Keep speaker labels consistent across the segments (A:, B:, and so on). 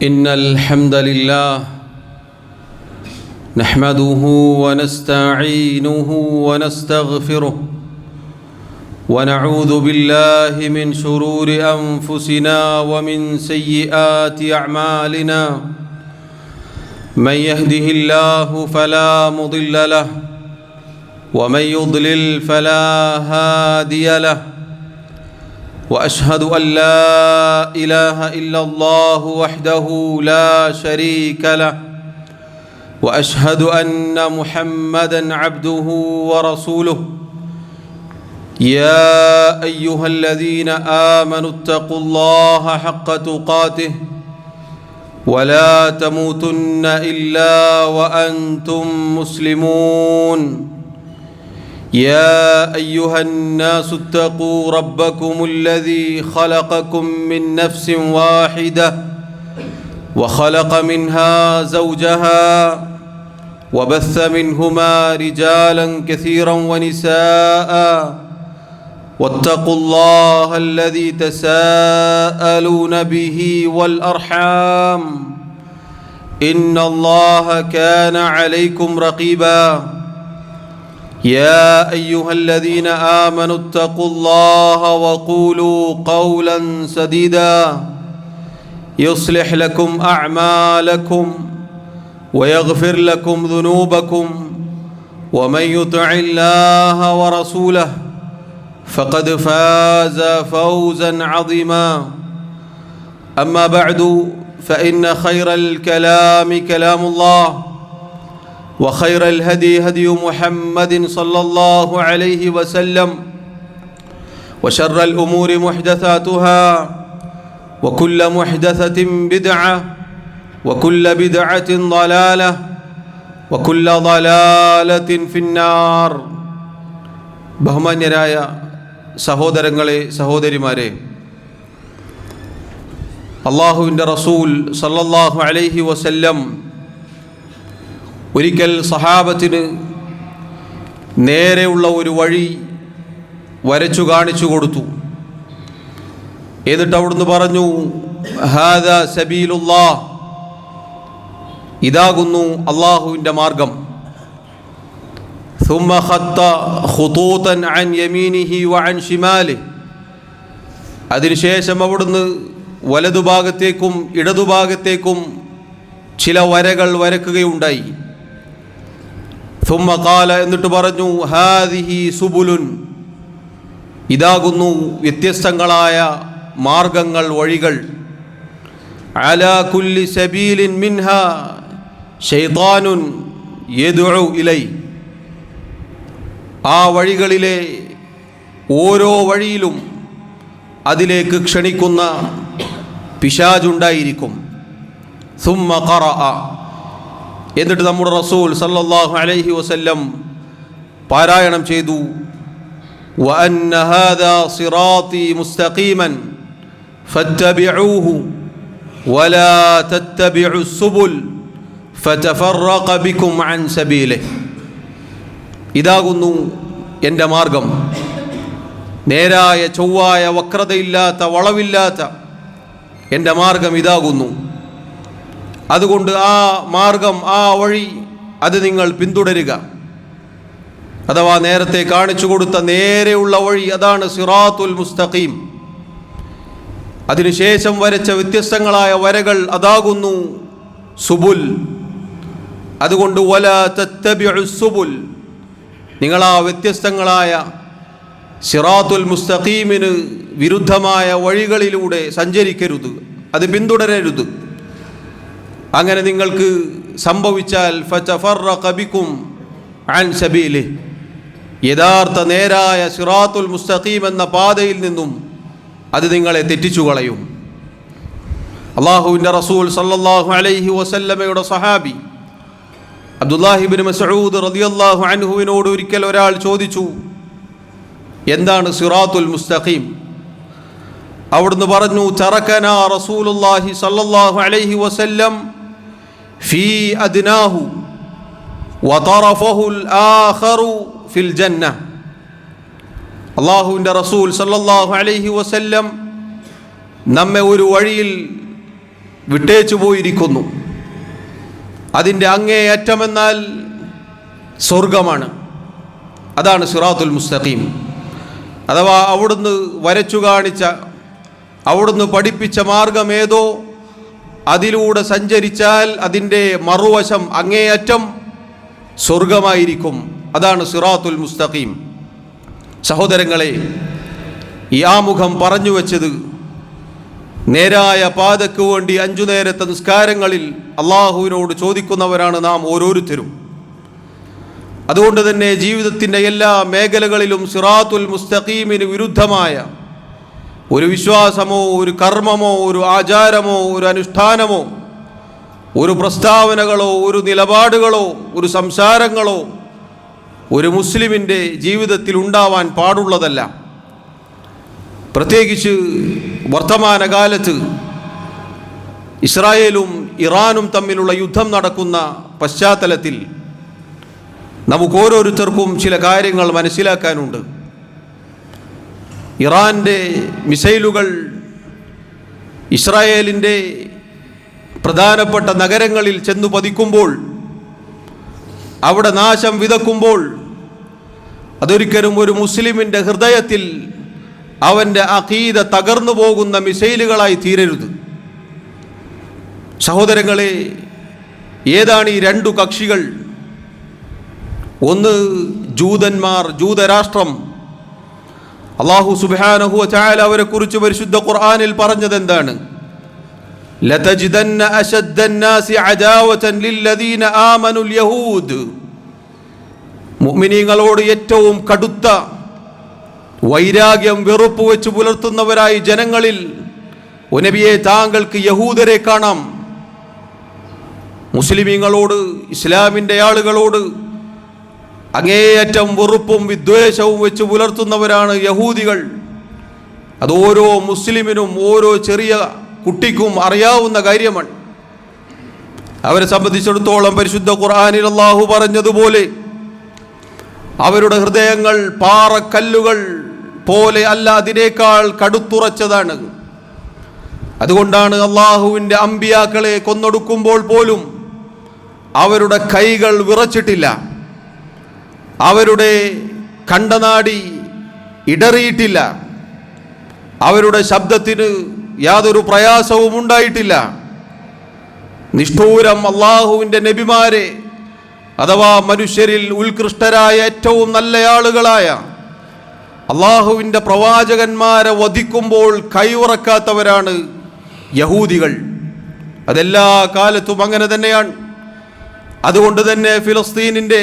A: إن الحمد لله نحمده ونستعينه ونستغفره ونعوذ بالله من شرور أنفسنا ومن سيئات أعمالنا من يهده الله فلا مضل له ومن يضلل فلا هادي له وأشهد أن لا إله إلا الله وحده لا شريك له وأشهد أن محمدًا عبده ورسوله يا أيها الذين آمنوا اتقوا الله حق تقاته ولا تموتن إلا وأنتم مسلمون يا أيها الناس اتقوا ربكم الذي خلقكم من نفس واحدة وخلق منها زوجها وبث منهما رجالا كثيرا ونساء واتقوا الله الذي تساءلون به والأرحام إن الله كان عليكم رقيبا يا أيها الذين آمنوا اتقوا الله وقولوا قولا سديدا يصلح لكم أعمالكم ويغفر لكم ذنوبكم ومن يطع الله ورسوله فقد فاز فوزا عظيما أما بعد فإن خير الكلام كلام الله وخير الهدي هدي محمد صلى الله عليه وسلم وشر الأمور محدثاتها وكل محدثة بدعة وكل بدعة ضلالة وكل ضلالة في النار. ബഹുമാന്യരായ സഹോദരങ്ങളെ സഹോദരിമാരെ, അല്ലാഹുവിൻ്റെ റസൂൽ സല്ലല്ലാഹു അലൈഹി വസല്ലം ഒരിക്കൽ സഹാബത്തിന് നേരെയുള്ള ഒരു വഴി വരച്ചു കാണിച്ചു കൊടുത്തു. എന്നിട്ട് അവിടുന്ന് പറഞ്ഞു, ഹാദാ സബീലുല്ലാഹ്, ഇതാകുന്നു അള്ളാഹുവിൻ്റെ മാർഗം. ثم خط خطوطا عن يمينه وعن شماله, അതിനുശേഷം അവിടുന്ന് വലതുഭാഗത്തേക്കും ഇടതുഭാഗത്തേക്കും ചില വരകൾ വരക്കുകയുണ്ടായി. ثم قال, എന്നിട്ട് പറഞ്ഞു, ഹാദിഹി സുബുലുൻ, ഇതാകുന്നു വ്യത്യസ്തങ്ങളായ മാർഗങ്ങൾ, വഴികൾ. അലാ കുല്ലി സബീലിൻ മിൻഹാ ശൈത്താനുൻ യദ്ഉ ഇലൈ, ആ വഴികളിലെ ഓരോ വഴിയിലും അതിലേക്ക് ക്ഷണിക്കുന്ന പിശാചുണ്ടായിരിക്കും. ثم قرأ, എന്നിട്ട് നമ്മുടെ റസൂൽ സല്ലല്ലാഹു അലൈഹി വസല്ലം പാരായണം ചെയ്തു, വഅന്ന ഹാദാ സിറാത്തി മുസ്തഖീമൻ ഫത്തബിഊഹു വലാ തത്തബിഉസ് സുബുൽ ഫതഫറഖ ബികും അൻ സബീലിഹി, ഇതാകുന്നു എൻ്റെ മാർഗം, നേരായ ചൊവ്വായ വക്രതയില്ലാത്ത വളവില്ലാത്ത എൻ്റെ മാർഗം ഇതാകുന്നു. അതുകൊണ്ട് ആ മാർഗം, ആ വഴി, അത് നിങ്ങൾ പിന്തുടരുക. അഥവാ നേരത്തെ കാണിച്ചു കൊടുത്ത നേരെയുള്ള വഴി, അതാണ് സിറാത്തുൽ മുസ്തഖീം. അതിനുശേഷം വരച്ച വ്യത്യസ്തങ്ങളായ വരകൾ, അതാകുന്നു സുബുൽ. അതുകൊണ്ട് വലാ തത്തബിഉസ് സുബുൽ, നിങ്ങൾ ആ വ്യത്യസ്തങ്ങളായ സിറാത്തുൽ മുസ്തഖീമിന് വിരുദ്ധമായ വഴികളിലൂടെ സഞ്ചരിക്കരുത്, അത് പിന്തുടരരുത്. അങ്ങനെ നിങ്ങൾക്ക് സംഭവിച്ചാൽ ഫതഫറഖ ബികും അൻ സബീലിഹി, യഥാർത്ഥ നേരായ സിറാത്തുൽ മുസ്തഖീം എന്ന പാതയിൽ നിന്നും അത് നിങ്ങളെ തെറ്റിച്ചു കളയും. അല്ലാഹുവിൻ്റെ റസൂൽ സല്ലല്ലാഹു അലൈഹി വസല്ലമയുടെ സഹാബി അബ്ദുല്ലാഹി ഇബ്നു മസ്ഊദ് റളിയല്ലാഹു അൻഹുവിനോട് ഒരിക്കൽ ഒരാൾ ചോദിച്ചു, എന്താണ് സിറാത്തുൽ മുസ്തഖീം? അവിടുന്ന് പറഞ്ഞു, തറകനാ റസൂലുള്ളാഹി സല്ലല്ലാഹു അലൈഹി വസല്ലം ഫീ അദ്നാഹു വതറഫഹുൽ ആഖറു ഫിൽ ജന്ന. അല്ലാഹുവിൻ്റെ റസൂൽ സല്ലല്ലാഹു അലൈഹി വസല്ലം നമ്മെ ഒരു വഴിയിൽ വിട്ടേച്ചു പോയിരിക്കുന്നു. അതിൻ്റെ അങ്ങേയറ്റമെന്നാൽ സ്വർഗമാണ്. അതാണ് സിറാത്തുൽ മുസ്തഖീം. അഥവാ അവിടുന്ന് വരച്ചു കാണിച്ച, അവിടുന്ന് പഠിപ്പിച്ച മാർഗമേതോ അതിലൂടെ സഞ്ചരിച്ചാൽ അതിൻ്റെ മറുവശം അങ്ങേയറ്റം സ്വർഗമായിരിക്കും. അതാണ് സിറാത്തുൽ മുസ്തഖീം. സഹോദരങ്ങളെ, ഈ ആമുഖം പറഞ്ഞു വച്ചത് നേരായ പാതയ്ക്ക് വേണ്ടി 5 നേരത്തെ നിസ്കാരങ്ങളിൽ അള്ളാഹുവിനോട് ചോദിക്കുന്നവരാണ് നാം ഓരോരുത്തരും. അതുകൊണ്ട് തന്നെ ജീവിതത്തിൻ്റെ എല്ലാ മേഖലകളിലും സിറാത്തുൽ മുസ്തഖീമിന് വിരുദ്ധമായ ഒരു വിശ്വാസമോ ഒരു കർമ്മമോ ഒരു ആചാരമോ ഒരു അനുഷ്ഠാനമോ ഒരു പ്രസ്താവനകളോ ഒരു നിലപാടുകളോ ഒരു സംസാരങ്ങളോ ഒരു മുസ്ലിമിൻ്റെ ജീവിതത്തിൽ ഉണ്ടാവാൻ പാടുള്ളതല്ല. പ്രത്യേകിച്ച് വർത്തമാനകാലത്ത് ഇസ്രായേലും ഇറാനും തമ്മിലുള്ള യുദ്ധം നടക്കുന്ന പശ്ചാത്തലത്തിൽ നമുക്ക് ഓരോരുത്തർക്കും ചില കാര്യങ്ങൾ മനസ്സിലാക്കാനുണ്ട്. ഇറാൻ്റെ മിസൈലുകൾ ഇസ്രായേലിൻ്റെ പ്രധാനപ്പെട്ട നഗരങ്ങളിൽ ചെന്നു പതിക്കുമ്പോൾ, അവിടെ നാശം വിതക്കുമ്പോൾ, അതൊരിക്കലും ഒരു മുസ്ലിമിൻ്റെ ഹൃദയത്തിൽ അവൻ്റെ അഖീദ തകർന്നു പോകുന്ന മിസൈലുകളായി തീരരുത്. സഹോദരങ്ങളെ, ഏതാണ് ഈ 2 കക്ഷികൾ? ഒന്ന് ജൂതന്മാർ, ജൂതരാഷ്ട്രം. അല്ലാഹു സുബ്ഹാനഹു വ തആല അവരെക്കുറിച്ച് പരിശുദ്ധ ഖുർആനിൽ പറഞ്ഞത് എന്താണ്? ലതജിദന്ന അശദ്ദന്നാസി അദാവതൻ ലില്ലദീന ആമനുൽ യഹൂദ്. മുഅ്മിനീങ്ങളോട് ഏറ്റവും കടുത്ത വൈരാഗ്യം, വെറുപ്പ് വെച്ച് പുലർത്തുന്നവരായി ജനങ്ങളിൽ നബിയെ താങ്കൾക്ക് യഹൂദരെ കാണാം. മുസ്ലിമീങ്ങളോട്, ഇസ്ലാമിൻ്റെ ആളുകളോട് അങ്ങേയറ്റം വെറുപ്പും വിദ്വേഷവും വെച്ച് പുലർത്തുന്നവരാണ് യഹൂദികൾ. അത് ഓരോ മുസ്ലിമിനും ഓരോ ചെറിയ കുട്ടിക്കും അറിയാവുന്ന കാര്യമാണ്. അവരെ സംബന്ധിച്ചിടത്തോളം പരിശുദ്ധ ഖുർആനിൽ അല്ലാഹു പറഞ്ഞതുപോലെ അവരുടെ ഹൃദയങ്ങൾ പാറക്കല്ലുകൾ പോലെ അല്ല, അതിനേക്കാൾ കടുത്തുറച്ചതാണ്. അതുകൊണ്ടാണ് അള്ളാഹുവിൻ്റെ അമ്പിയാക്കളെ കൊന്നൊടുക്കുമ്പോൾ പോലും അവരുടെ കൈകൾ വിറച്ചിട്ടില്ല, അവരുടെ കണ്ടനാടി ഇടറിയിട്ടില്ല, അവരുടെ ശബ്ദത്തിന് യാതൊരു പ്രയാസവും ഉണ്ടായിട്ടില്ല. നിഷ്ഠൂരം അള്ളാഹുവിൻ്റെ നബിമാരെ, അഥവാ മനുഷ്യരിൽ ഉത്കൃഷ്ടരായ ഏറ്റവും നല്ല ആളുകളായ അള്ളാഹുവിൻ്റെ പ്രവാചകന്മാരെ വധിക്കുമ്പോൾ കൈയുറക്കാത്തവരാണ് യഹൂദികൾ. അതെല്ലാ കാലത്തും അങ്ങനെ തന്നെയാണ്. അതുകൊണ്ട് തന്നെ ഫിലിസ്തീനിൻ്റെ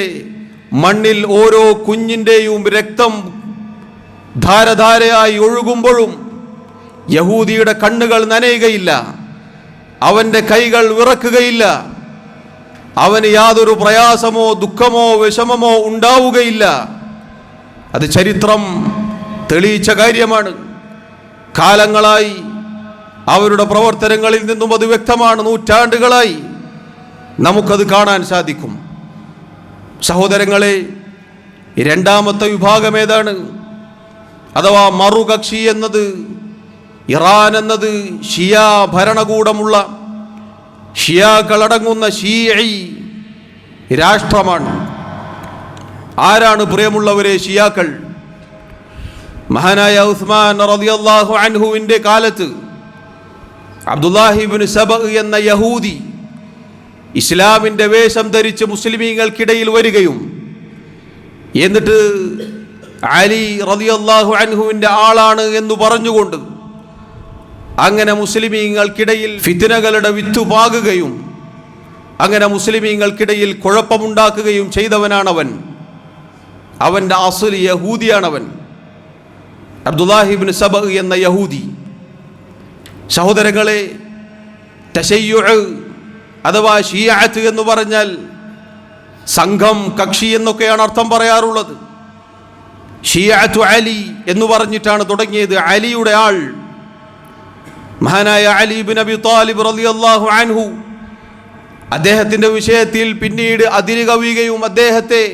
A: മണ്ണിൽ ഓരോ കുഞ്ഞിൻ്റെയും രക്തം ധാരധാരയായി ഒഴുകുമ്പോഴും യഹൂദിയുടെ കണ്ണുകൾ നനയുകയില്ല, അവൻ്റെ കൈകൾ വിറക്കുകയില്ല, അവന് യാതൊരു പ്രയാസമോ ദുഃഖമോ വിഷമമോ ഉണ്ടാവുകയില്ല. അത് ചരിത്രം തെളിയിച്ച കാര്യമാണ്. കാലങ്ങളായി അവരുടെ പ്രവർത്തനങ്ങളിൽ നിന്നും അത് വ്യക്തമാണ്. നൂറ്റാണ്ടുകളായി നമുക്കത് കാണാൻ സാധിക്കും. സഹോദരങ്ങളെ, 2ാമത്തെ വിഭാഗം ഏതാണ്? അഥവാ മറുകക്ഷി എന്നത്, ഇറാൻ എന്നത് ഷിയാ ഭരണകൂടമുള്ള ഷിയാക്കളടങ്ങുന്ന ഷീഈ രാഷ്ട്രമാണ്. ആരാണ് പ്രിയമുള്ളവരെ ഷിയാക്കൾ? മഹാനായ ഉസ്മാൻ റളിയല്ലാഹു അൻഹുവിൻ്റെ കാലത്ത് അബ്ദുല്ലാഹി ഇബ്നു സബ എന്ന യഹൂദി ഇസ്ലാമിൻ്റെ വേഷം ധരിച്ച് മുസ്ലിമീങ്ങൾക്കിടയിൽ വരികയും എന്നിട്ട് അലി റളിയല്ലാഹു അൻഹുവിൻ്റെ ആളാണ് എന്ന് പറഞ്ഞുകൊണ്ട് അങ്ങനെ മുസ്ലിമീങ്ങൾക്കിടയിൽ ഫിത്നകളുടെ വിത്ത് പാകുകയും അങ്ങനെ മുസ്ലിമീങ്ങൾക്കിടയിൽ കുഴപ്പമുണ്ടാക്കുകയും ചെയ്തവനാണവൻ. അവൻ്റെ അസ്ലി യഹൂദിയാണവൻ, അബ്ദുല്ലാഹി ഇബ്നു സബ എന്ന യഹൂദി. സഹോദരങ്ങളെ, തശയ്യുഅ് അഥവാ ഷിയഅത്ത് എന്ന് പറഞ്ഞാൽ സംഘം, കക്ഷി എന്നൊക്കെയാണ് അർത്ഥം പറയാറുള്ളത്. ഷിയഅത്തു അലി എന്ന് പറഞ്ഞിട്ടാണ് തുടങ്ങിയത്. അലിയുടെ ആൾ, മഹാനായ അലി ഇബ്നു അബി ത്വാലിബ് റളിയല്ലാഹു അൻഹു, അദ്ദേഹത്തിൻ്റെ വിഷയത്തിൽ പിന്നീട് അതിര് കവിയുകയും അദ്ദേഹത്തെ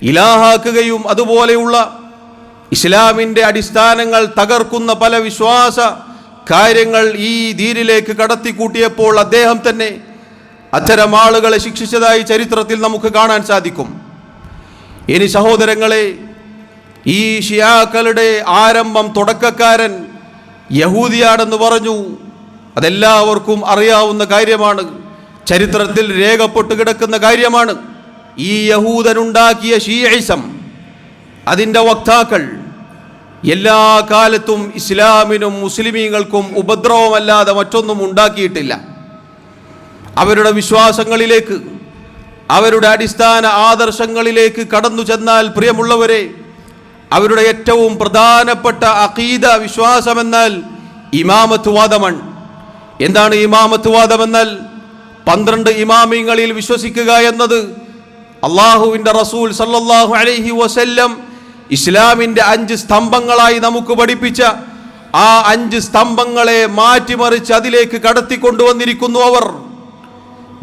A: ഇലാഹാക്കുകയും അതുപോലെയുള്ള ഇസ്ലാമിൻ്റെ അടിസ്ഥാനങ്ങൾ തകർക്കുന്ന പല വിശ്വാസ കാര്യങ്ങൾ ഈ ദീനിലേക്ക് കടത്തിക്കൂട്ടിയപ്പോൾ അദ്ദേഹം തന്നെ അത്തരം ആളുകളെ ശിക്ഷിച്ചതായി ചരിത്രത്തിൽ നമുക്ക് കാണാൻ സാധിക്കും. ഇനി സഹോദരങ്ങളെ, ഈ ഷിയാക്കളുടെ ആരംഭം തുടക്കക്കാരൻ യഹൂദിയാണെന്ന് പറഞ്ഞു. അതെല്ലാവർക്കും അറിയാവുന്ന കാര്യമാണ്, ചരിത്രത്തിൽ രേഖപ്പെട്ട് കിടക്കുന്ന കാര്യമാണ്. ഈ യഹൂദനുണ്ടാക്കിയ ഷീഇസം, അതിൻ്റെ വക്താക്കൾ എല്ലാ കാലത്തും ഇസ്ലാമിനും മുസ്ലിമീങ്ങൾക്കും ഉപദ്രവമല്ലാതെ മറ്റൊന്നും ഉണ്ടാക്കിയിട്ടില്ല. അവരുടെ വിശ്വാസങ്ങളിലേക്ക്, അവരുടെ അടിസ്ഥാന ആദർശങ്ങളിലേക്ക് കടന്നു ചെന്നാൽ പ്രിയമുള്ളവരെ, അവരുടെ ഏറ്റവും പ്രധാനപ്പെട്ട അഖീദ വിശ്വാസമെന്നാൽ ഇമാമത്ത് വാദമാണ്. എന്താണ് ഇമാമത്ത് വാദമെന്നാൽ? 12 ഇമാമിങ്ങളിൽ വിശ്വസിക്കുക എന്നത് അള്ളാഹുവിൻ്റെ റസൂൽ സല്ലല്ലാഹു അലൈഹി വസല്ലം ഇസ്ലാമിൻ്റെ 5 സ്തംഭങ്ങളായി നമുക്ക് പഠിപ്പിച്ച ആ 5 സ്തംഭങ്ങളെ മാറ്റിമറിച്ച് അതിലേക്ക് കടത്തിക്കൊണ്ടുവന്നിരിക്കുന്നു അവർ.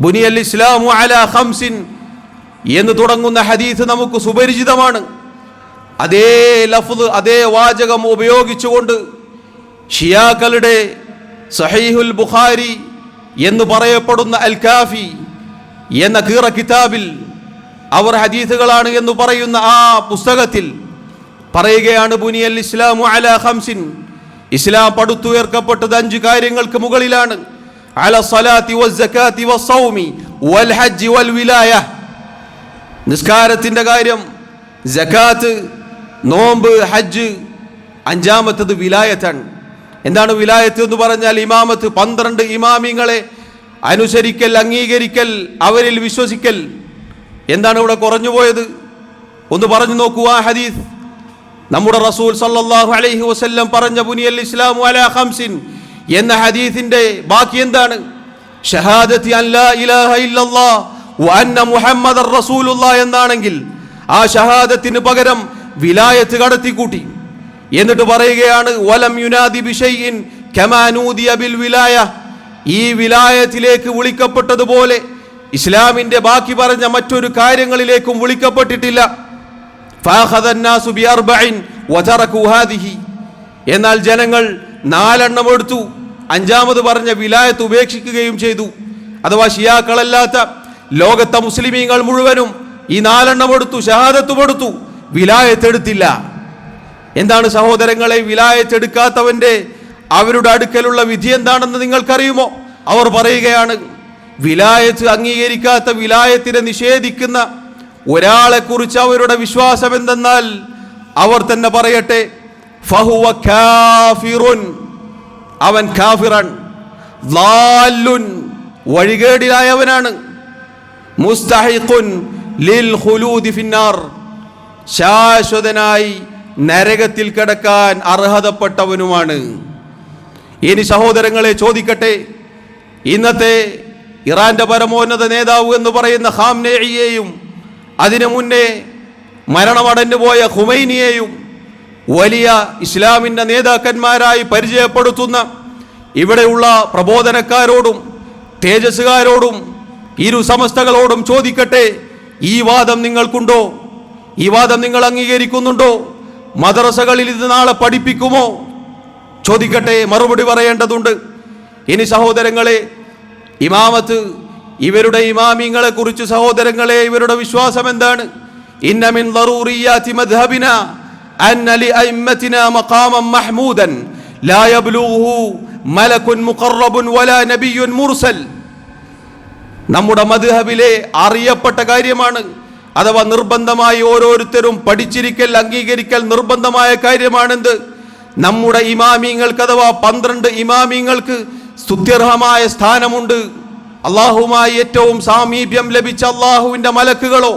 A: ബുനിയൽ ഇസ്ലാമു അലാ ഖംസിൻ എന്ന് തുടങ്ങുന്ന ഹദീസ് നമുക്ക് സുപരിചിതമാണ്. അതേ ലഫ്ദ്, അതേ വാചകം ഉപയോഗിച്ചുകൊണ്ട് ഷിയാക്കളുടെ സഹീഹുൽ ബുഖാരി എന്ന് പറയപ്പെടുന്ന അൽ കാഫി എന്ന കീറ കിതാബിൽ അവർ ഹദീസുകളാണ് എന്ന് പറയുന്ന ആ പുസ്തകത്തിൽ പറയുകയാണ്, ബുനിയൽ ഇസ്ലാമു അലാ ഖംസിൻ, ഇസ്ലാം പടുത്തുയർക്കപ്പെട്ടത് 5 കാര്യങ്ങൾക്ക് മുകളിലാണ്. അല സ്വലാത്തി വസ്സകാത്തി വസ്സൗമി വൽ ഹജ്ജ് വൽ വിലായ, നിസ്കാരത്തിൻ്റെ കാര്യം, സകാത്ത്, നോമ്പ്, ഹജ്ജ്. 5-മത്തത് വിലായത്താണ്. എന്താണ് വിലായത്ത് എന്ന് പറഞ്ഞാൽ? ഇമാമത്ത്, 12 ഇമാമിങ്ങളെ അനുസരിക്കൽ, അംഗീകരിക്കൽ, അവരിൽ വിശ്വസിക്കൽ. എന്താണ് ഇവിടെ കുറഞ്ഞു പോയത്? ഒന്ന് പറഞ്ഞു നോക്കൂ. ആ ഹദീസ് നമ്മുടെ റസൂൽ സല്ലല്ലാഹു അലൈഹി വസല്ലം പറഞ്ഞ ബുനിയൽ ഇസ്ലാമു അലാ ഖംസിൻ എന്ന ഹദീസിന്റെ ബാക്കി എന്താണ്? ഷഹാദത്തി അൻ ലാ ഇലാഹ ഇല്ലല്ലാഹ് വ അന്ന മുഹമ്മദർ റസൂലുള്ളാഹ് എന്നാണെങ്കിൽ ആ ഷഹാദത്തിന് പകരം വിലായത്ത് കടത്തിക്കൂട്ടി. എന്നിട്ട് പറയുകയാണ്, വലം യുനാദി ബിശൈഇൻ കമാ നൂദിയ ബിൽ വിലായ, ഈ വിലായത്തിലേക്ക് വിളിക്കപ്പെട്ടതുപോലെ ഇസ്ലാമിന്റെ ബാക്കി പറഞ്ഞ മറ്റൊരു കാര്യങ്ങളിലേക്കും വിളിക്കപ്പെട്ടിട്ടില്ല. ഫഅഖദ അന്നാസു ബിഅർബഇൻ വതറകു ഹാദിഹി, എന്നാൽ ജനങ്ങൾ 4 എടുത്തു, 5-മത് പറഞ്ഞ വിലായത്ത് ഉപേക്ഷിക്കുകയും ചെയ്തു. അഥവാ ഷിയാക്കളല്ലാത്ത ലോകത്തെ മുസ്ലിമീങ്ങൾ മുഴുവനും ഈ 4 എടുത്തു, ഷഹാദത്തും എടുത്തു, വിലായത്ത് എടുത്തില്ല. എന്താണ് സഹോദരങ്ങളെ വിലായത്ത് എടുക്കാത്തവന്റെ അവരുടെ അടുക്കലുള്ള വിധി എന്താണെന്ന് നിങ്ങൾക്കറിയുമോ? അവർ പറയുകയാണ്, വിലായത്ത് അംഗീകരിക്കാത്ത, വിലായത്തിനെ നിഷേധിക്കുന്ന ഒരാളെ കുറിച്ച് അവരുടെ വിശ്വാസം എന്തെന്നാൽ അവർ തന്നെ പറയട്ടെ, ഫഹുവ കാഫിറുൻ, അവൻ കാഫിറൻ, ളാല്ലുൻ, വഴികേടിലായവനാണ്, മുസ്തഹിഖുൻ ലിൽ ഖുലൂദി ഫിന്നാർ, ശാശ്വതനായി നരകത്തിൽ കിടക്കാൻ അർഹതപ്പെട്ടവനുമാണ്. ഇനി സഹോദരങ്ങളെ ചോദിക്കട്ടെ, ഇന്നത്തെ ഇറാന്റെ പരമോന്നത നേതാവ് എന്ന് പറയുന്ന ഖാംനേയിയെയും അതിനു മുന്നേ മരണമടഞ്ഞു പോയ ഖുമൈനിയെയും വലിയ ഇസ്ലാമിൻ്റെ നേതാക്കന്മാരായി പരിചയപ്പെടുത്തുന്ന ഇവിടെയുള്ള പ്രബോധനക്കാരോടും തേജസ്സുകാരോടും ഇരു സമസ്തകളോടും ചോദിക്കട്ടെ, ഈ വാദം നിങ്ങൾക്കുണ്ടോ? ഈ വാദം നിങ്ങൾ അംഗീകരിക്കുന്നുണ്ടോ? മദ്രസകളിൽ ഇത് നാളെ പഠിപ്പിക്കുമോ? ചോദിക്കട്ടെ, മറുപടി പറയേണ്ടതുണ്ട്. ഇനി സഹോദരങ്ങളെ, ഇമാമത്ത്, ഇവരുടെ ഇമാമിങ്ങളെ കുറിച്ച് സഹോദരങ്ങളെ ഇവരുടെ വിശ്വാസം എന്താണ്? ഇന്ന മിൻ ദറൂറിയാതി മദ്ഹബിന അന്ന ലിഅഇമ്മതിനാ മഖാമൻ മഹ്മൂദൻ ലാ യബ്ലുഹു മലകുൻ മുഖറബുൻ വലാ നബിയ്യുൻ മുർസൽ. നമ്മുടെ മദ്ഹബിലെ അറിയപ്പെട്ട കാര്യമാണ്, അഥവാ നിർബന്ധമായി ഓരോരുത്തരും പഠിച്ചിരിക്കൽ, അംഗീകരിക്കൽ നിർബന്ധമായ കാര്യമാണെന്ത്? നമ്മുടെ ഇമാമിങ്ങൾക്ക്, അഥവാ 12 ഇമാമിങ്ങൾക്ക് സ്തുത്യർഹമായ സ്ഥാനമുണ്ട്. അള്ളാഹുമായി ഏറ്റവും സാമീപ്യം ലഭിച്ച അള്ളാഹുവിൻ്റെ മലക്കുകളോ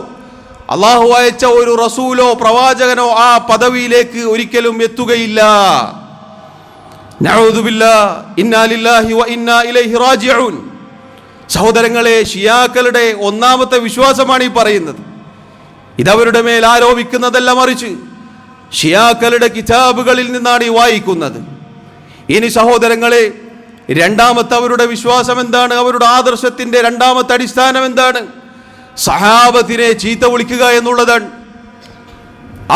A: അള്ളാഹു അയച്ച ഒരു റസൂലോ പ്രവാചകനോ ആ പദവിയിലേക്ക് ഒരിക്കലും എത്തുകയില്ല. നഊദു ബില്ലാഹ്, ഇന്നാ ലില്ലാഹി വ ഇന്നാ ഇലൈഹി റാജിഊൻ. സഹോദരങ്ങളെ, ഷിയാക്കളുടെ 1-മത്തെ വിശ്വാസമാണ് ഈ പറയുന്നത്. ഇതവരുടെ മേൽ ആരോപിക്കുന്നതല്ല, മറിച്ച് ഷിയാക്കളുടെ കിതാബുകളിൽ നിന്നാണ് ഈ വായിക്കുന്നത്. ഇനി സഹോദരങ്ങളെ, 2-മത്തെ അവരുടെ വിശ്വാസം എന്താണ്? അവരുടെ ആദർശത്തിന്റെ 2-മത്തെ അടിസ്ഥാനം എന്താണ്? സഹാബത്തിനെ ചീത്ത വിളിക്കുക എന്നുള്ളതാണ്.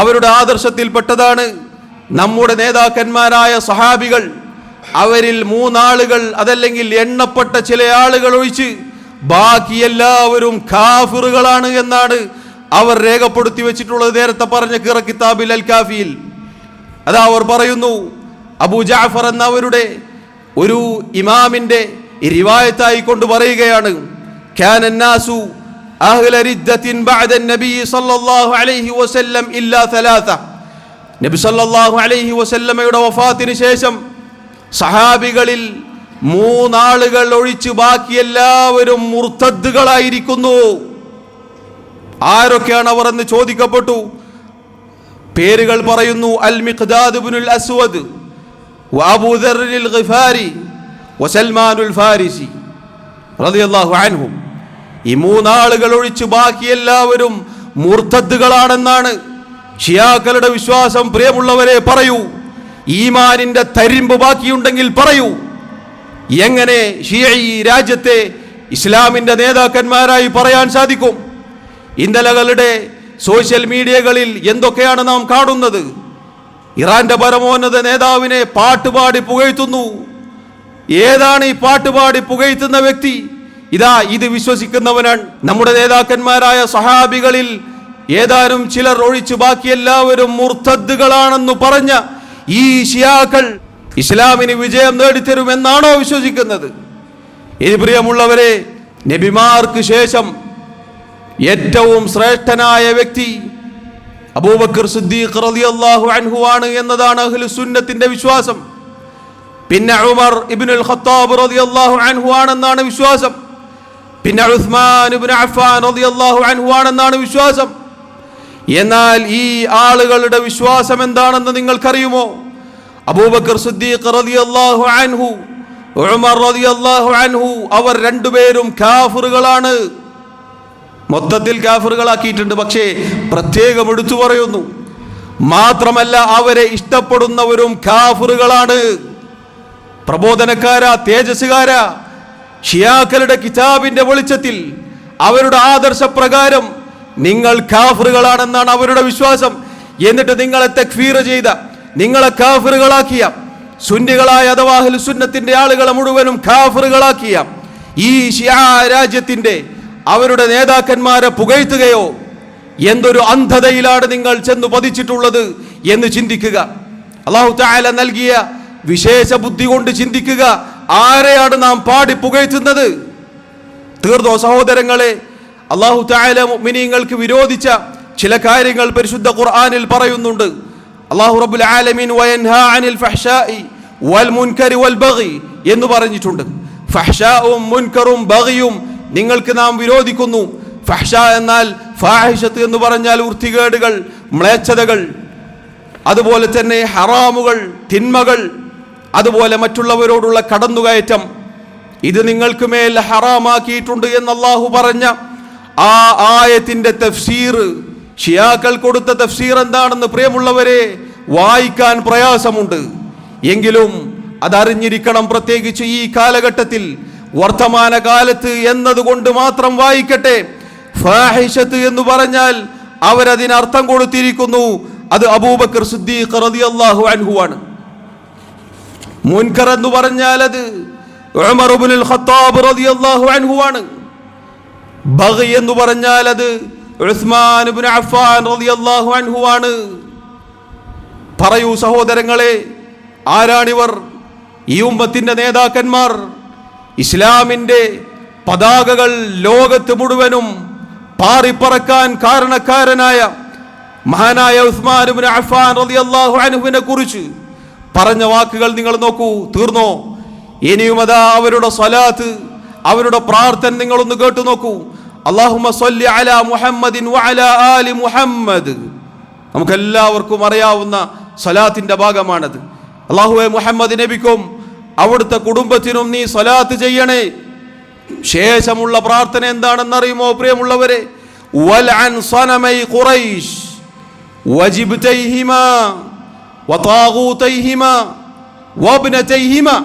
A: അവരുടെ ആദർശത്തിൽപ്പെട്ടതാണ് നമ്മുടെ നേതാക്കന്മാരായ സഹാബികൾ അവരിൽ 3 ആളുകൾ, അതല്ലെങ്കിൽ എണ്ണപ്പെട്ട ചില ആളുകൾ ഒഴിച്ച് ബാക്കി എല്ലാവരും കാഫിറുകളാണ് എന്നാണ് അവർ രേഖപ്പെടുത്തി വെച്ചിട്ടുള്ളത്. നേരത്തെ പറഞ്ഞ ഖിറ കിതാബിൽ അൽ കാഫിയിൽ അതാ അവർ പറയുന്നു, അബൂ ജഅഫർ എന്ന അവരുടെ ഒരു ഇമാമിന്റെ റിവായത്തായി കൊണ്ട് പറയുകയാണ്, കാന നാസു അഹ്ല റിദ്ദത്തിൻ ബഅദ നബി സല്ലല്ലാഹു അലൈഹി വസല്ലം ഇല്ലാ 3. നബി സല്ലല്ലാഹു അലൈഹി വസല്ലമയുടെ വഫാത്തിന് ശേഷം സഹാബികളിൽ 3 ആളുകൾ ഒഴിച്ച് ബാക്കി എല്ലാവരും മുർത്തദ്ദുകളായിരിക്കുന്നു. ആരൊക്കെയാണ് അവർ എന്ന് ചോദിക്കപ്പെട്ടു. പേരുകൾ പറയുന്നു, അൽ മിഖ്ദാദ് ഇബ്നുൽ അസ്വദ് വ അബൂ ദർറിൽ ഗിഫാരി വ സൽമാനുൽ ഫാരിസി റളിയല്ലാഹു അൻഹും. ഈ 3 ആളുകൾ ഒഴിച്ച് ബാക്കി എല്ലാവരും മുർത്തദ്ദുകളാണെന്നാണ് ഷിയാക്കളുടെ വിശ്വാസം. പ്രിയമുള്ളവരെ, പറയൂ, ഈമാനിന്റെ തരിമ്പ് ബാക്കിയുണ്ടെങ്കിൽ പറയൂ, എങ്ങനെ ഷിയഈ രാജ്യത്തെ ഇസ്ലാമിന്റെ നേതാക്കന്മാരായി പറയാൻ സാധിക്കും? ഇന്നലകളുടെ സോഷ്യൽ മീഡിയകളിൽ എന്തൊക്കെയാണ് നാം കാണുന്നത്? ഇറാന്റെ പരമോന്നത നേതാവിനെ പാട്ടുപാടി പുകഴ്ത്തുന്നു. ഏതാണ് ഈ പാട്ടുപാടി പുകഴ്ത്തുന്ന വ്യക്തി? ഇതാ ഇത് വിശ്വസിക്കുന്നവനാണ്. നമ്മുടെ നേതാക്കന്മാരായ സഹാബികളിൽ ഏതാനും ചിലർ ഒഴിച്ച് ബാക്കി എല്ലാവരും മുർത്തദ്ദുകളാണെന്ന് പറഞ്ഞ ഈ ഷിയാക്കൾ ഇസ്ലാമിന് വിജയം നേടിത്തരുമെന്നാണോ വിശ്വസിക്കുന്നത്? ഇത് പ്രിയമുള്ളവരെ, നബിമാർക്ക് ശേഷം ഏറ്റവും ശ്രേഷ്ഠനായ വ്യക്തി അബൂബക്കർ സിദ്ദീഖ് റളിയല്ലാഹു അൻഹു ആണ് എന്നതാണ് അഹ്ലുസ് സുന്നത്തിന്റെ വിശ്വാസം. പിന്നെ ഉമർ ഇബ്നുൽ ഖത്താബ് റളിയല്ലാഹു അൻഹു ആണെന്നാണ് വിശ്വാസം. പിന്നെ ഉസ്മാൻ ഇബ്നു അഫ്ഫാൻ റളിയല്ലാഹു അൻഹു ആണെന്നാണ് വിശ്വാസം. എന്നാൽ ഈ ആളുകളുടെ വിശ്വാസം എന്താണെന്ന് നിങ്ങൾക്കറിയുമോ? അബൂബക്കർ സിദ്ദീഖ് റളിയല്ലാഹു അൻഹു, ഉമർ റളിയല്ലാഹു അൻഹു, അവർ രണ്ടുപേരും കാഫിറുകളാണ്. മൊത്തത്തിൽ കാഫിറുകളാക്കിയിട്ടുണ്ട്, പക്ഷേ പ്രത്യേകം എടുത്തു പറയുന്നു. മാത്രമല്ല, അവരെ ഇഷ്ടപ്പെടുന്നവരും കാഫിറുകളാണ്. പ്രബോധനക്കാരാ, തേജസ്സുകാരാ, ഷിയാക്കളുടെ കിതാബിന്റെ വെളിച്ചത്തിൽ അവരുടെ ആദർശപ്രകാരം നിങ്ങൾ കാഫിറുകളാണെന്നാണ് അവരുടെ വിശ്വാസം. എന്നിട്ട് നിങ്ങളെ തക്ഫീർ ചെയ്ത, നിങ്ങളെ കാഫിറുകളാക്കിയ, സുന്നികളായ അഥവാ അഹ്ലുസ് സുന്നത്തിന്റെ ആളുകളെ മുഴുവനും കാഫിറുകളാക്കിയ ഈ ഷിയാ രാജ്യത്തിന്റെ അവരുടെ നേതാക്കന്മാരെ പുകഴ്ത്തുകയോ, എന്തൊരു അന്ധതയിലാണ് നിങ്ങൾ ചെന്ന് പതിച്ചിട്ടുള്ളത് എന്ന് ചിന്തിക്കുക. അല്ലാഹു തആല നൽകിയ വിശേഷ ബുദ്ധി കൊണ്ട് ചിന്തിക്കുക, ആരെയാണ് നാം പാടി പുകഴ്ത്തുന്നത്? തീർന്നോ സഹോദരങ്ങളെ? അല്ലാഹു തആല മുഅ്മിനീങ്ങൾക്ക് വിരോധിച്ച ചില കാര്യങ്ങൾ പരിശുദ്ധ ഖുർആനിൽ പറയുന്നുണ്ട്. അല്ലാഹു റബ്ബുൽ ആലമീൻ വയൻഹാ അനിൽ ഫഹ്ശാഇ വൽ മുൻകരി വൽ ബഗി എന്ന് പറഞ്ഞിട്ടുണ്ട്. ഫഹ്ശാഉം മുൻകറും ബഗിയും നിങ്ങൾക്ക് നാം വിരോധിക്കുന്നു. ഫഹ്ശ എന്നാൽ ഫാഹിഷത്ത് എന്ന് പറഞ്ഞാൽ വൃത്തികേടുകൾ, മ്ലേച്ഛതകൾ, അതുപോലെ തന്നെ ഹറാമുകൾ, തിന്മകൾ, അതുപോലെ മറ്റുള്ളവരോടുള്ള കടന്നുകയറ്റം. ഇത് നിങ്ങൾക്ക് മേൽ ഹറാമാക്കിയിട്ടുണ്ട് എന്ന് അല്ലാഹു പറഞ്ഞ ആ ആയത്തിന്റെ തഫ്സീർ, ഷിയാക്കൾ കൊടുത്ത തഫ്സീർ എന്താണെന്ന് പ്രിയമുള്ളവരെ വായിക്കാൻ പ്രയാസമുണ്ട്. എങ്കിലും അതറിഞ്ഞിരിക്കണം. പ്രത്യേകിച്ച് ഈ കാലഘട്ടത്തിൽ, വർത്തമാന കാലത്ത് എന്നതുകൊണ്ട് മാത്രം വായിക്കട്ടെ. ഫാഹിഷത്ത് എന്ന് പറഞ്ഞാൽ അവരതിനർത്ഥം കൊടുത്തിരിക്കുന്നു, അത് അബൂബക്കർ സിദ്ദീഖ് റളിയല്ലാഹു അൻഹു ആണ്. മുൻകർ എന്ന് പറഞ്ഞാൽ അത് ഉമർ ഇബ്നുൽ ഖത്താബ് റളിയല്ലാഹു അൻഹു ആണ്. ബഗി എന്ന് പറഞ്ഞാൽ അത് ഉസ്മാൻ ഇബ്നു അഫ്ഫാൻ റളിയല്ലാഹു അൻഹു ആണ്. പറയൂ സഹോദരങ്ങളെ, ആരാണിവർ? ഈ ഉമ്മത്തിന്റെ നേതാക്കന്മാർ. ഇസ്ലാമിന്റെ പതാകകൾ ലോകത്ത് മുഴുവനും പാറിപ്പറക്കാൻ കാരണക്കാരനായ മഹാനായ ഉസ്മാൻ ഇബ്നു അഫ്ഫാൻ റളിയല്ലാഹു അൻഹുവിനെ കുറിച്ച് പറഞ്ഞ വാക്കുകൾ നിങ്ങൾ നോക്കൂ. തീർന്നോ? ഇനിയും അതാ അവരുടെ സ്വലാത്ത്, അവരുടെ പ്രാർത്ഥന നിങ്ങളൊന്ന് കേട്ടു നോക്കൂ. അല്ലാഹുമ്മ സ്വല്ലി അലാ മുഹമ്മദിൻ വഅലാ ആലി മുഹമ്മദ്. നമുക്കെല്ലാവർക്കും അറിയാവുന്ന സ്വലാത്തിന്റെ ഭാഗമാണത്. അല്ലാഹുവേ, മുഹമ്മദ് നബിക്കും അവിടുത്തെ കുടുംബത്തിനും നീ സ്വലാത്ത് ചെയ്യണേ. ശേഷമുള്ള പ്രാർത്ഥന എന്താണെന്നറിയുമോ പ്രിയമുള്ളവരെ? വൽഅൻ സനമൈ ഖുറൈശ് വജിബ്തൈഹിമാ വതാഗൂതൈഹിമാ വബ്നതൈഹിമാ.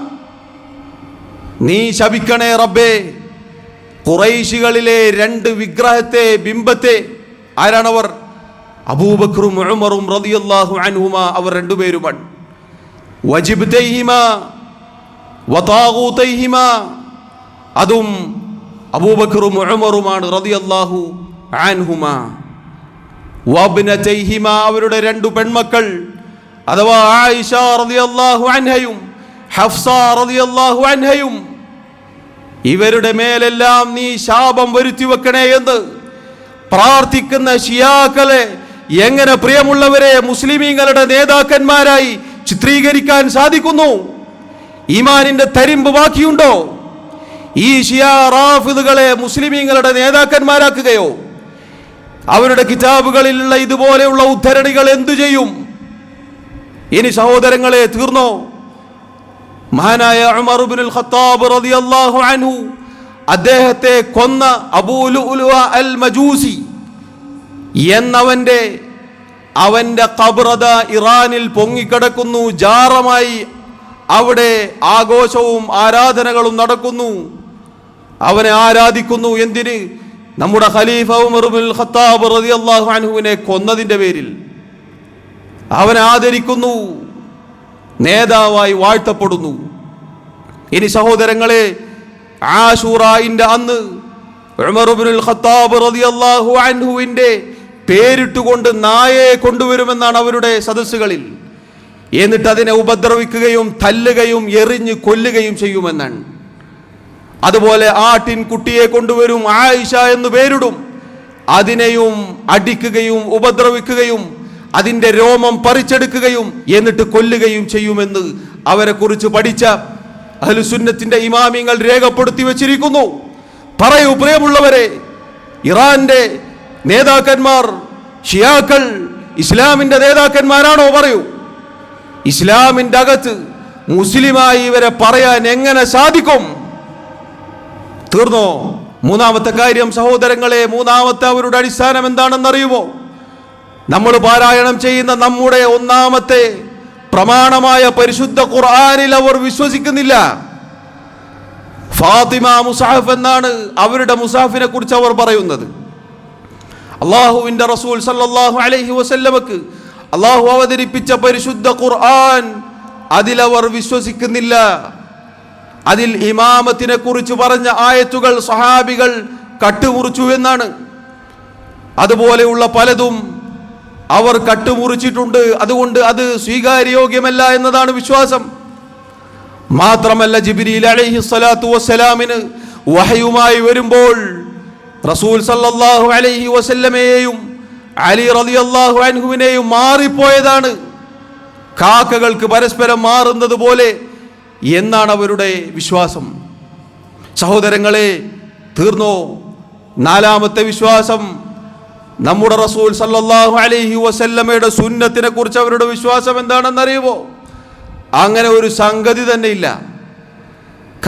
A: നീ ശപിക്കണേ റബ്ബേ ഖുറൈശികളിലെ 2 വിഗ്രഹത്തെ, ബിംബത്തെ. ആരാണവർ? അബൂബക്കറും ഉമറും റളിയല്ലാഹു അൻഹുമാ, അവർ രണ്ടുപേരുമാണ്. വജിബ്തൈഹിമാ, വതാഗൂതൈഹിമ, അതും അബൂബക്കറും ഉമറുമാണ് റളിയല്ലാഹു അൻഹുമാ. വബ്നതൈഹിമ, അവരുടെ രണ്ടു പെൺമക്കൾ അഥവാ ആയിഷ റളിയല്ലാഹു അൻഹയും ഹഫ്സ റളിയല്ലാഹു അൻഹയും. ഇവരുടെ മേലെല്ലാം നീ ശാപം വരുത്തി വെക്കണേ എന്ന് പ്രാർത്ഥിക്കുന്ന ഷിയാക്കളെ എങ്ങനെ പ്രിയമുള്ളവരെ മുസ്ലിമീങ്ങളുടെ നേതാക്കന്മാരായി ചിത്രീകരിക്കാൻ സാധിക്കുന്നു? ഈമാനിന്റെ തരിമ്പ് ബാക്കിയുണ്ടോ? ഈ ഷിയാ റാഫിദുകളെ മുസ്ലിമീങ്ങളുടെ നേതാക്കന്മാരാക്കുകയോ? അവരുടെ കിതാബുകളിലുള്ള ഇതുപോലെയുള്ള ഉദ്ധരണികൾ എന്തു ചെയ്യും? ഇനി സഹോദരങ്ങളെ, തീർന്നോ? മഹാനായ ഉമർ ഇബ്നുൽ ഖത്താബ് റളിയല്ലാഹു അൻഹു അദ്ദേഹത്തെ കൊന്ന അബൂ ലുഅ്ലുഅ അൽ മജൂസി അവന്റെ ഖബറത ഇറാനിൽ പൊങ്ങിക്കിടക്കുന്നു. ജാറമായി അവിടെ ആഘോഷവും ആരാധനകളും നടക്കുന്നു. അവനെ ആരാധിക്കുന്നു. എന്തിന്? നമ്മുടെ ഖലീഫ ഉമർ ഇബ്നുൽ ഖത്താബ് റളിയല്ലാഹു അൻഹുവിനെ കൊന്നതിന്റെ പേരിൽ അവനെ ആദരിക്കുന്നു, നേതാവായി വാഴ്ത്തപ്പെടുന്നു. ഇനി സഹോദരങ്ങളെ, ആശൂറായിന്റെ അന്ന് ഉമർ ഇബ്നുൽ ഖത്താബ് റളിയല്ലാഹു അൻഹുവിന്റെ പേരിട്ടുകൊണ്ട് നായയെ കൊണ്ടുവരുമെന്നാണ് അവരുടെ സദസ്സുകളിൽ. എന്നിട്ട് അതിനെ ഉപദ്രവിക്കുകയും തല്ലുകയും എറിഞ്ഞ് കൊല്ലുകയും ചെയ്യുമെന്നാണ്. അതുപോലെ ആട്ടിൻ കുട്ടിയെ കൊണ്ടുവരും, ആയിഷ എന്ന് പേരിടും, അതിനെയും അടിക്കുകയും ഉപദ്രവിക്കുകയും അതിന്റെ രോമം പറിച്ചെടുക്കുകയും എന്നിട്ട് കൊല്ലുകയും ചെയ്യുമെന്ന് അവരെ കുറിച്ച് പഠിച്ച അഹ്ലുസുന്നത്തിന്റെ ഇമാമിങ്ങൾ രേഖപ്പെടുത്തി വെച്ചിരിക്കുന്നു. പറയൂ പ്രിയമുള്ളവരെ, ഇറാന്റെ നേതാക്കന്മാർ ഷിയാക്കൾ ഇസ്ലാമിന്റെ നേതാക്കന്മാരാണോ? പറയൂ. ഇസ്ലാമിന്റെ അകത്ത് മുസ്ലിമായി ഇവരെ പറയാൻ എങ്ങനെ സാധിക്കും? തീർന്നോ? മൂന്നാമത്തെ കാര്യം സഹോദരങ്ങളെ, മൂന്നാമത്തെ അവരുടെ അടിസ്ഥാനം എന്താണെന്നറിയുമോ? നമ്മൾ പാരായണം ചെയ്യുന്ന നമ്മുടെ ഒന്നാമത്തെ പ്രമാണമായ പരിശുദ്ധ ഖുർആനിൽ അവർ വിശ്വസിക്കുന്നില്ല. ഫാത്തിമ മുസാഫ് എന്നാണ് അവരുടെ മുസാഫിനെ കുറിച്ച് അവർ പറയുന്നത്. അള്ളാഹുവിന്റെ റസൂൽ സല്ലല്ലാഹു അലൈഹി വസല്ലമക്ക് അള്ളാഹു അവതരിപ്പിച്ച പരിശുദ്ധ ഖുർആൻ അതിലവർ വിശ്വസിക്കുന്നില്ല. അതിൽ ഇമാമത്തിനെ കുറിച്ച് പറഞ്ഞ ആയത്തുകൾ സഹാബികൾ കട്ടുമുറിച്ചു എന്നാണ്. അതുപോലെയുള്ള പലതും അവർ കട്ടുമുറിച്ചിട്ടുണ്ട്. അതുകൊണ്ട് അത് സ്വീകാര്യോഗ്യമല്ല എന്നതാണ് വിശ്വാസം. മാത്രമല്ല, ജിബ്രീൽ അലൈഹി സ്വലാത്തു വസ്സലാമിന് വഹയുമായി വരുമ്പോൾ റസൂൽ സല്ലല്ലാഹു അലൈഹി വസല്ലമയെയും അലി റളിയല്ലാഹു അൻഹുവിനെയും മാറിപ്പോയതാണ്, കാക്കകൾക്ക് പരസ്പരം മാറുന്നത് പോലെ എന്നാണ് അവരുടെ വിശ്വാസം. സഹോദരങ്ങളെ, തീർന്നോ? നാലാമത്തെ വിശ്വാസം, നമ്മുടെ റസൂൽ സല്ലല്ലാഹു അലൈഹി വസല്ലമയുടെ സുന്നത്തിനെ കുറിച്ച് അവരുടെ വിശ്വാസം എന്താണെന്നറിയുമോ? അങ്ങനെ ഒരു സംഗതി തന്നെ ഇല്ല.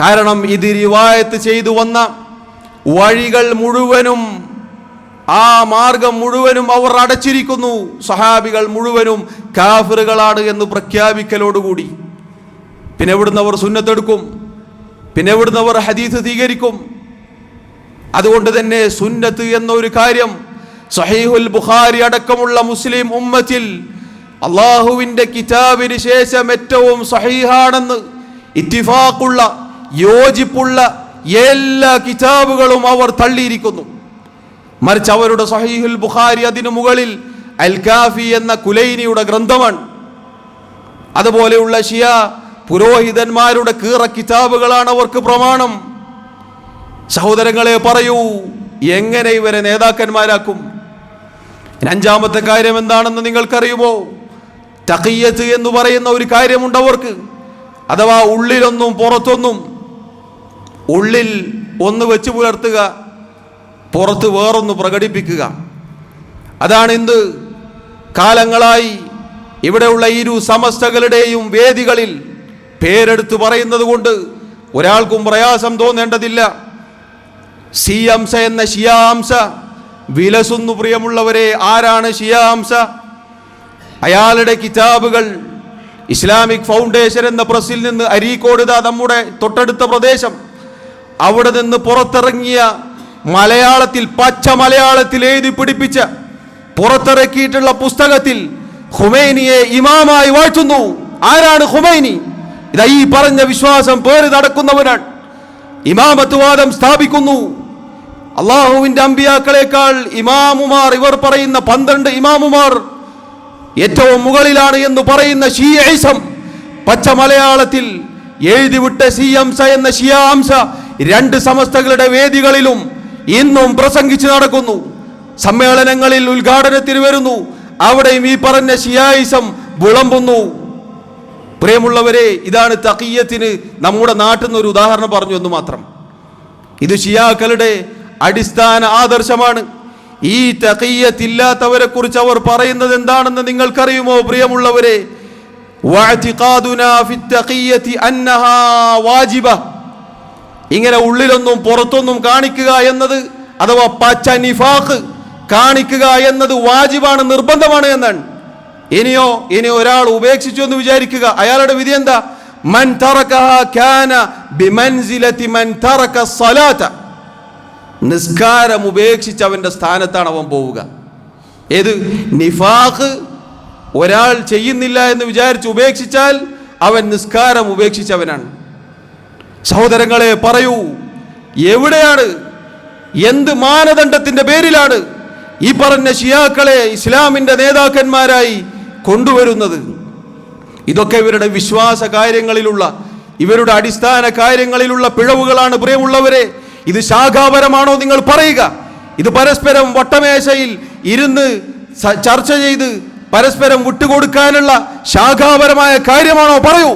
A: കാരണം ഇത് റിവായത്ത് ചെയ്തു വന്ന വഴികൾ മുഴുവനും, ആ മാർഗം മുഴുവനും അവർ അടച്ചിരിക്കുന്നു. സഹാബികൾ മുഴുവനും കാഫിറുകളാണ് എന്ന് പ്രഖ്യാപിക്കലോടുകൂടി പിന്നെ എവിടുന്ന് അവർ സുന്നത്തെടുക്കും? പിന്നെ എവിടുന്ന് അവർ ഹദീസ് സ്വീകരിക്കും? അതുകൊണ്ട് തന്നെ സുന്നത്ത് എന്നൊരു കാര്യം സഹീഹുൽ ബുഖാരി അടക്കമുള്ള മുസ്ലിം ഉമ്മത്തിൽ അള്ളാഹുവിന്റെ കിതാബിന് ശേഷം ഏറ്റവും സഹീഹാണെന്ന് ഇത്തിഫാഖുള്ള, യോജിപ്പുള്ള എല്ലാ കിതാബുകളും അവർ തള്ളിയിരിക്കുന്നു. മറിച്ച് അവരുടെ സഹീഹുൽ ബുഖാരി അതിനു മുകളിൽ അൽ കാഫി എന്ന കുലൈനിയുടെ ഗ്രന്ഥമാണ്. അതുപോലെയുള്ള ഷിയ പുരോഹിതന്മാരുടെ കീറ കിതാബുകളാണ് അവർക്ക് പ്രമാണം. സഹോദരങ്ങളെ, പറയൂ, എങ്ങനെ ഇവരെ നേതാക്കന്മാരാക്കും? അഞ്ചാമത്തെ കാര്യം എന്താണെന്ന് നിങ്ങൾക്കറിയുമോ? തഖിയ്യത്ത് എന്ന് പറയുന്ന ഒരു കാര്യമുണ്ട് അവർക്ക്. അഥവാ ഉള്ളിലൊന്നും പുറത്തൊന്നും. ഉള്ളിൽ ഒന്ന് വെച്ച് പുലർത്തുക, പുറത്ത് വേറൊന്ന് പ്രകടിപ്പിക്കുക. അതാണ് ഇന്ന് കാലങ്ങളായി ഇവിടെയുള്ള ഇരു സമസ്തകളുടെയും വേദികളിൽ പേരെടുത്ത് പറയുന്നത് കൊണ്ട് ഒരാൾക്കും പ്രയാസം തോന്നേണ്ടതില്ല. സിയംസ എന്ന ഷിയാംസ വിലസുന്നു. പ്രിയമുള്ളവരെ, ആരാണ് ഷിയാംസ? അയാളുടെ കിതാബുകൾ ഇസ്ലാമിക് ഫൗണ്ടേഷൻ എന്ന പ്രസ്സിൽ നിന്ന് അരീക്കോട്, നമ്മുടെ തൊട്ടടുത്ത പ്രദേശം, അവിടെ നിന്ന് പുറത്തിറങ്ങിയ മലയാളത്തിൽ, പച്ച മലയാളത്തിൽ എഴുതി പിടിപ്പിച്ച പുറത്തിറക്കിയിട്ടുള്ള പുസ്തകത്തിൽ ഖുമൈനിയെ ഇമാമായി വാഴ്ത്തുന്നു. ആരാണ് ഖുമൈനി? ഇതാ ഈ പറഞ്ഞ വിശ്വാസം പേറി നടക്കുന്നവനാണ്. ഇമാമത്ത് വാദം സ്ഥാപിക്കുന്നു. അള്ളാഹുവിന്റെ അമ്പിയാക്കളെക്കാൾ ഇമാമുമാർ, ഇവർ പറയുന്ന 12 ഇമാമുമാർ ഏറ്റവും മുകളിലാണ് എന്ന് പറയുന്ന ഷിയയിസം പച്ച മലയാളത്തിൽ എഴുതിവിട്ട സിയംസ എന്ന ഷിയാംസ 2 സമസ്തകളുടെ വേദികളിലും ഇന്നും പ്രസംഗിച്ചു നടക്കുന്നു. സമ്മേളനങ്ങളിൽ ഉദ്ഘാടനത്തിന് വരുന്നു. അവിടെയും ഈ പറഞ്ഞ ഷിയായിസം വിളമ്പുന്നു. പ്രിയമുള്ളവരെ, ഇതാണ് തഖിയ്യത്തിന് നമ്മുടെ നാട്ടിൽ നിന്ന് ഒരു ഉദാഹരണം പറഞ്ഞു എന്ന് മാത്രം. ഇത് ഷിയാക്കളുടെ അടിസ്ഥാന ആദർശമാണ്. ഈ തഖിയ്യത്ത് ഇല്ലാത്തവരെ കുറിച്ച് അവർ പറയുന്നത് എന്താണെന്ന് നിങ്ങൾക്കറിയുമോ പ്രിയമുള്ളവരെ? വഅതിഖാദുനാ ഫിത്തഖിയ്യത്തി അന്നഹാ വാജിബ. ഇങ്ങനെ ഉള്ളിലൊന്നും പുറത്തൊന്നും കാണിക്കുക എന്നത്, അഥവാ പച്ച നിഫാഖ് കാണിക്കുക എന്നത് വാജിബാണ്, നിർബന്ധമാണ് എന്നാണ്. ഇനിയോ ഒരാൾ ഉപേക്ഷിച്ചു എന്ന് വിചാരിക്കുക, അയാളുടെ വിധി എന്താ? മൻ തറകഹ കാന ബിമൻസിലതി മൻ തറക സ്വലാത. നിസ്കാരം ഉപേക്ഷിച്ച് അവന്റെ സ്ഥാനത്താണ് അവൻ പോവുക. ഏത് നിഫാഖ് ഒരാൾ ചെയ്യുന്നില്ല എന്ന് വിചാരിച്ച് ഉപേക്ഷിച്ചാൽ അവൻ നിസ്കാരം ഉപേക്ഷിച്ചവനാണ്. സഹോദരങ്ങളെ, പറയൂ, എവിടെയാണ്, എന്ത് മാനദണ്ഡത്തിന്റെ പേരിലാണ് ഈ പറഞ്ഞ ഷിയാക്കളെ ഇസ്ലാമിന്റെ നേതാക്കന്മാരായി കൊണ്ടുവരുന്നത്? ഇതൊക്കെ ഇവരുടെ വിശ്വാസ കാര്യങ്ങളിലുള്ള, ഇവരുടെ അടിസ്ഥാന കാര്യങ്ങളിലുള്ള പിഴവുകളാണ് പ്രിയമുള്ളവരെ. ഇത് ശാഖാപരമാണോ നിങ്ങൾ പറയുക? ഇത് പരസ്പരം വട്ടമേശയിൽ ഇരുന്ന് ചർച്ച ചെയ്ത് പരസ്പരം വിട്ടുകൊടുക്കാനുള്ള ശാഖാപരമായ കാര്യമാണോ? പറയൂ.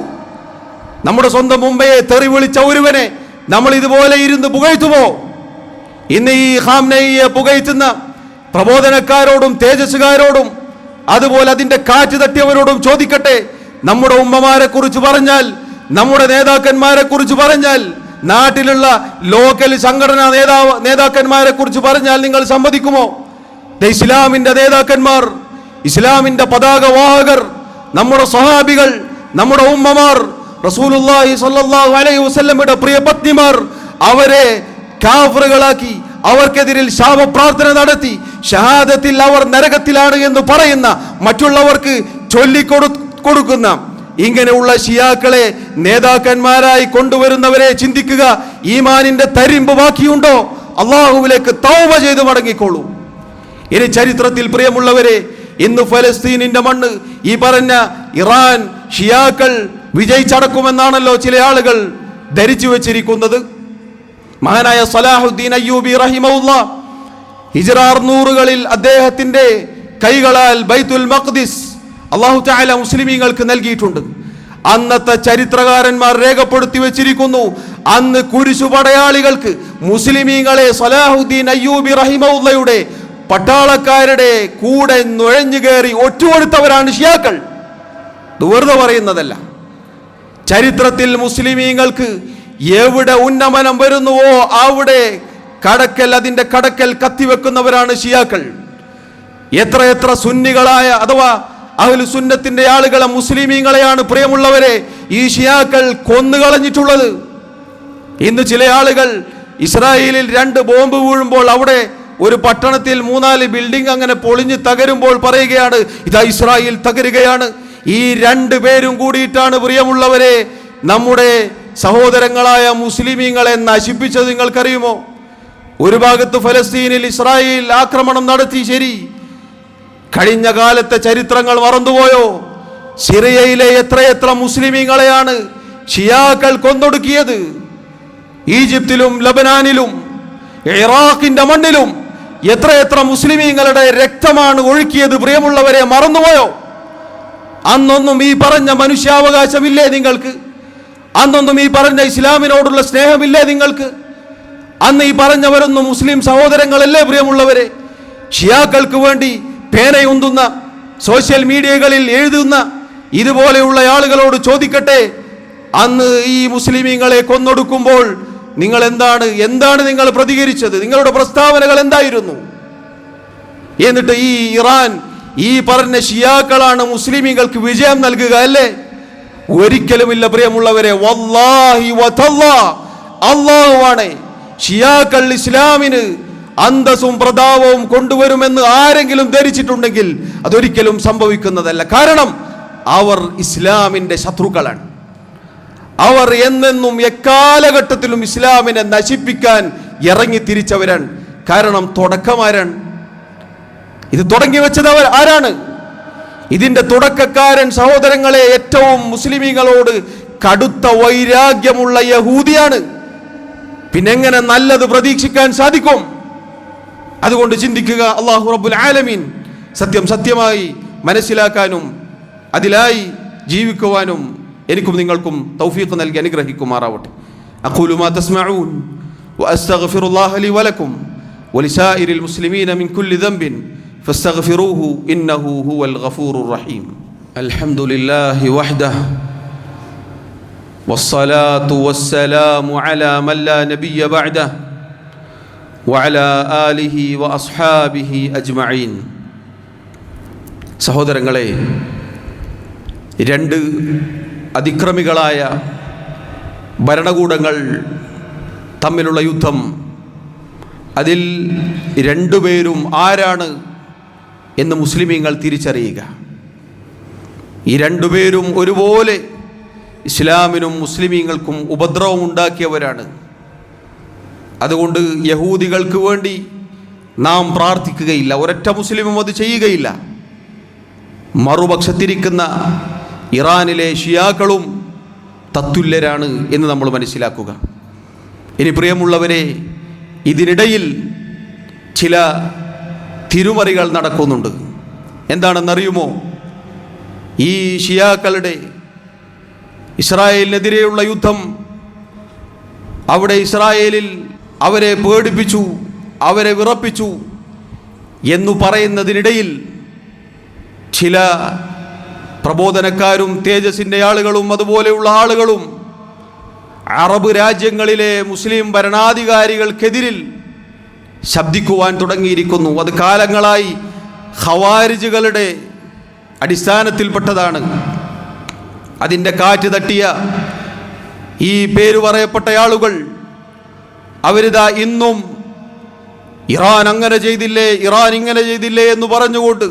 A: നമ്മുടെ സ്വന്തം മുമ്പയെ തെറി വിളിച്ച ഒരുവനെ നമ്മൾ ഇതുപോലെ ഇരുന്ന് പുകഴ്ത്തുമോ? ഇന്ന് ഈ ഖാംനയിയെ പുകഴ്ത്തുന്ന പ്രബോധനക്കാരോടും തേജസ്സുകാരോടും അതുപോലെ അതിന്റെ കാറ്റ് തട്ടിയവരോടും ചോദിക്കട്ടെ, നമ്മുടെ ഉമ്മമാരെ കുറിച്ച് പറഞ്ഞാൽ, നമ്മുടെ നേതാക്കന്മാരെ കുറിച്ച് പറഞ്ഞാൽ, നാട്ടിലുള്ള ലോക്കൽ സംഘടനാ നേതാക്കന്മാരെ കുറിച്ച് പറഞ്ഞാൽ നിങ്ങൾ സമ്മതിക്കുമോ? ഇസ്ലാമിന്റെ നേതാക്കന്മാർ, ഇസ്ലാമിന്റെ പതാകവാഹകർ, നമ്മുടെ സ്വഹാബികൾ, നമ്മുടെ ഉമ്മമാർ, റസൂലുള്ളാഹി സ്വല്ലല്ലാഹു അലൈഹി വസല്ലമയുടെ പ്രിയ പത്നിമാർ, അവരെ കാഫിറുകളാക്കി അവർക്കെതിരിൽ ശാപപ്രാർത്ഥന നടത്തി ഷഹാദത്തിൽ അവർ നരകത്തിലാണ് എന്ന് പറയുന്ന, മറ്റുള്ളവർക്ക് ചൊല്ലിക്കൊടുക്കുന്ന ഇങ്ങനെയുള്ള ഷിയാക്കളെ നേതാക്കന്മാരായി കൊണ്ടുവരുന്നവരെ ചിന്തിക്കുക. ഈമാനിന്റെ തരിമ്പ് ബാക്കിയുണ്ടോ? അള്ളാഹുവിലേക്ക് തൗബ ചെയ്ത് മടങ്ങിക്കോളൂ. ഇനി ചരിത്രത്തിൽ പ്രിയമുള്ളവരെ, ഇന്ന് ഫലസ്തീനിന്റെ മണ്ണ്, ഈ പറഞ്ഞ ഇറാൻ ഷിയാക്കൾ വിജയിച്ചടക്കുമെന്നാണല്ലോ ചില ആളുകൾ ധരിച്ചു വെച്ചിരിക്കുന്നത്. മഹാനായ സലാഹുദ്ദീൻ അയ്യൂബി റഹിമഹുല്ലാഹ് ഹിജ്റ 600കളിൽ അദ്ദേഹത്തിന്റെ കൈകളാൽ ബൈത്തുൽ മഖ്ദിസ് അല്ലാഹു തആല മുസ്ലിമീങ്ങൾക്ക് നൽകിയിട്ടുണ്ട്. അന്നത്തെ ചരിത്രകാരന്മാർ രേഖപ്പെടുത്തി വെച്ചിരിക്കുന്നു, അന്ന് കുരിശുപടയാളികൾക്ക് മുസ്ലിമീങ്ങളെ സലാഹുദ്ദീൻ അയ്യൂബി റഹിമഹുല്ലയുടെ പട്ടാളക്കാരുടെ കൂടെ നുഴഞ്ഞു കയറി ഒറ്റുകൊടുത്തവരാണ് ഷിയാക്കൾ. വെറുതെ പറയുന്നതല്ല. ചരിത്രത്തിൽ മുസ്ലിമീങ്ങൾക്ക് എവിടെ ഉന്നമനം വരുന്നുവോ അവിടെ അതിന്റെ കടക്കൽ കത്തിവെക്കുന്നവരാണ് ഷിയാക്കൾ. എത്ര സുന്നികളായ അഥവാ അഹ്ലു സുന്നത്തിന്റെ ആളുകളെ, മുസ്ലിമീങ്ങളെയാണ് പ്രിയമുള്ളവരെ ഈ ഷിയാക്കൾ കൊന്നുകളഞ്ഞിട്ടുള്ളത്. ഇന്ന് ചില ആളുകൾ ഇസ്രായേലിൽ 2 ബോംബ് വീഴുമ്പോൾ, അവിടെ ഒരു പട്ടണത്തിൽ 3-4 ബിൽഡിംഗ് അങ്ങനെ പൊളിഞ്ഞ് തകരുമ്പോൾ പറയുകയാണ്, ഇതാ ഇസ്രായേൽ തകരുകയാണ്. ഈ 2 പേരും കൂടിയിട്ടാണ് പ്രിയമുള്ളവരെ നമ്മുടെ സഹോദരങ്ങളായ മുസ്ലിമീങ്ങളെ നശിപ്പിച്ചത്. നിങ്ങൾക്കറിയുമോ? ഒരു ഭാഗത്ത് ഫലസ്തീനിൽ ഇസ്രായേൽ ആക്രമണം നടത്തി, ശരി. കഴിഞ്ഞ കാലത്തെ ചരിത്രങ്ങൾ മറന്നുപോയോ? സിറിയയിലെ എത്ര മുസ്ലിമീങ്ങളെയാണ് ഷിയാക്കൾ കൊന്നൊടുക്കിയത്? ഈജിപ്തിലും ലബനാനിലും ഇറാഖിന്റെ മണ്ണിലും എത്ര മുസ്ലിമീങ്ങളുടെ രക്തമാണ് ഒഴുക്കിയത് പ്രിയമുള്ളവരെ, മറന്നുപോയോ? അന്നൊന്നും ഈ പറഞ്ഞ മനുഷ്യാവകാശമില്ലേ നിങ്ങൾക്ക്? അന്നൊന്നും ഈ പറഞ്ഞ ഇസ്ലാമിനോടുള്ള സ്നേഹമില്ലേ നിങ്ങൾക്ക്? അന്ന് ഈ പറഞ്ഞവരൊന്നും മുസ്ലിം സഹോദരങ്ങളല്ലേ പ്രിയമുള്ളവരെ? ഷിയാക്കൾക്ക് വേണ്ടി പേനയുന്തുന്ന, സോഷ്യൽ മീഡിയകളിൽ എഴുതുന്ന ഇതുപോലെയുള്ള ആളുകളോട് ചോദിക്കട്ടെ, അന്ന് ഈ മുസ്ലിമീങ്ങളെ കൊന്നൊടുക്കുമ്പോൾ നിങ്ങൾ എന്താണ് നിങ്ങൾ പ്രതികരിച്ചത്? നിങ്ങളുടെ പ്രസ്താവനകൾ എന്തായിരുന്നു? എന്നിട്ട് ഈ ഇറാൻ, ഈ പറഞ്ഞ ഷിയാക്കളാണ് മുസ്ലിമീങ്ങൾക്ക് വിജയം നൽകുക അല്ലേ? ഒരിക്കലുമില്ല പ്രിയമുള്ളവരെ. വല്ലാഹി വതല്ലാഹ്, അല്ലാഹുവാണ് ഷിയാക്കൾ ഇസ്ലാമിന് അന്തസ്സും പ്രതാപവും കൊണ്ടുവരുമെന്ന് ആരെങ്കിലും ധരിച്ചിട്ടുണ്ടെങ്കിൽ അതൊരിക്കലും സംഭവിക്കുന്നതല്ല. കാരണം അവർ ഇസ്ലാമിന്റെ ശത്രുക്കളാണ്. അവർ എന്നെന്നും എക്കാലഘട്ടത്തിലും ഇസ്ലാമിനെ നശിപ്പിക്കാൻ ഇറങ്ങി തിരിച്ചവരാണ്. കാരണം തുടക്കമാരാണ്? ഇത് തുടങ്ങി വെച്ചത് ആരാണ്? ഇതിന്റെ തുടക്കക്കാരൻ സഹോദരങ്ങളെ ഏറ്റവും മുസ്ലിമീങ്ങളോട് കടുത്ത വൈരാഗ്യമുള്ള യഹൂദിയാണ്. പിന്നെങ്ങനെ നല്ലത് പ്രതീക്ഷിക്കാൻ സാധിക്കും? അതുകൊണ്ട് ചിന്തിക്കുക. അല്ലാഹു റബ്ബുൽ ആലമീൻ സത്യം സത്യമായി മനസ്സിലാക്കാനും അതിലായി ജീവിക്കുവാനും എനിക്കും നിങ്ങൾക്കും തൗഫീഖ് നൽകി അനുഗ്രഹിക്കുമാറാവട്ടെ. അഖൂലു മാ തസ്മഊൻ വഅസ്തഗ്ഫിറുല്ലാഹ ലി വലക്കും വലിസായിരിൽ മുസ്ലിമീന മിൻ കുല്ലി ദംബിൻ ഫസ്തഗ്ഫിറൂഹു ഇന്നഹു ഹുവൽ ഗഫൂറുർ റഹീം. അൽഹംദുലില്ലാഹി വഹ്ദഹു വസ്സലാത്തു വസ്സലാമു അലാ മൻ ലാ നബിയ്യ ബഅദഹു വഅലാ ആലിഹി വഅസ്ഹാബിഹി അജ്മഈൻ. സഹോദരങ്ങളെ, രണ്ട് അതിക്രമികളായ ഭരണകൂടങ്ങൾ തമ്മിലുള്ള യുദ്ധം, അതിൽ രണ്ടുപേരും ആരാണ് എന്ന് മുസ്ലിമീങ്ങൾ തിരിച്ചറിയുക. ഈ രണ്ടുപേരും ഒരുപോലെ ഇസ്ലാമിനും മുസ്ലിമീങ്ങൾക്കും ഉപദ്രവം ഉണ്ടാക്കിയവരാണ്. അതുകൊണ്ട് യഹൂദികൾക്ക് വേണ്ടി നാം പ്രാർത്ഥിക്കുകയില്ല, ഒരൊറ്റ മുസ്ലിമും അത് ചെയ്യുകയില്ല. മറുപക്ഷത്തിരിക്കുന്ന ഇറാനിലെ ഷിയാക്കളും തത്തുല്യരാണ് എന്ന് നമ്മൾ മനസ്സിലാക്കുക. ഇനി പ്രിയമുള്ളവരെ, ഇതിനിടയിൽ ചില തിരുമറികൾ നടക്കുന്നുണ്ട്. എന്താണെന്നറിയുമോ? ഈ ഷിയാക്കളുടെ ഇസ്രായേലിനെതിരെയുള്ള യുദ്ധം, അവിടെ ഇസ്രായേലിൽ അവരെ പേടിപ്പിച്ചു, അവരെ വിറപ്പിച്ചു എന്നു പറയുന്നതിനിടയിൽ ചില പ്രബോധനക്കാരും തേജസിൻ്റെ ആളുകളും അതുപോലെയുള്ള ആളുകളും അറബ് രാജ്യങ്ങളിലെ മുസ്ലിം ഭരണാധികാരികൾക്കെതിരിൽ ശബ്ദിക്കുവാൻ തുടങ്ങിയിരിക്കുന്നു. അത് കാലങ്ങളായി ഖവാരിജുകളുടെ അടിസ്ഥാനത്തിൽപ്പെട്ടതാണ്. അതിൻ്റെ കാറ്റ് തട്ടിയ ഈ പേര് പറയപ്പെട്ട ആളുകൾ അവരിതാ ഇന്നും ഇറാൻ അങ്ങനെ ചെയ്തില്ലേ, ഇറാൻ ഇങ്ങനെ ചെയ്തില്ലേ എന്ന് പറഞ്ഞുകൊണ്ട്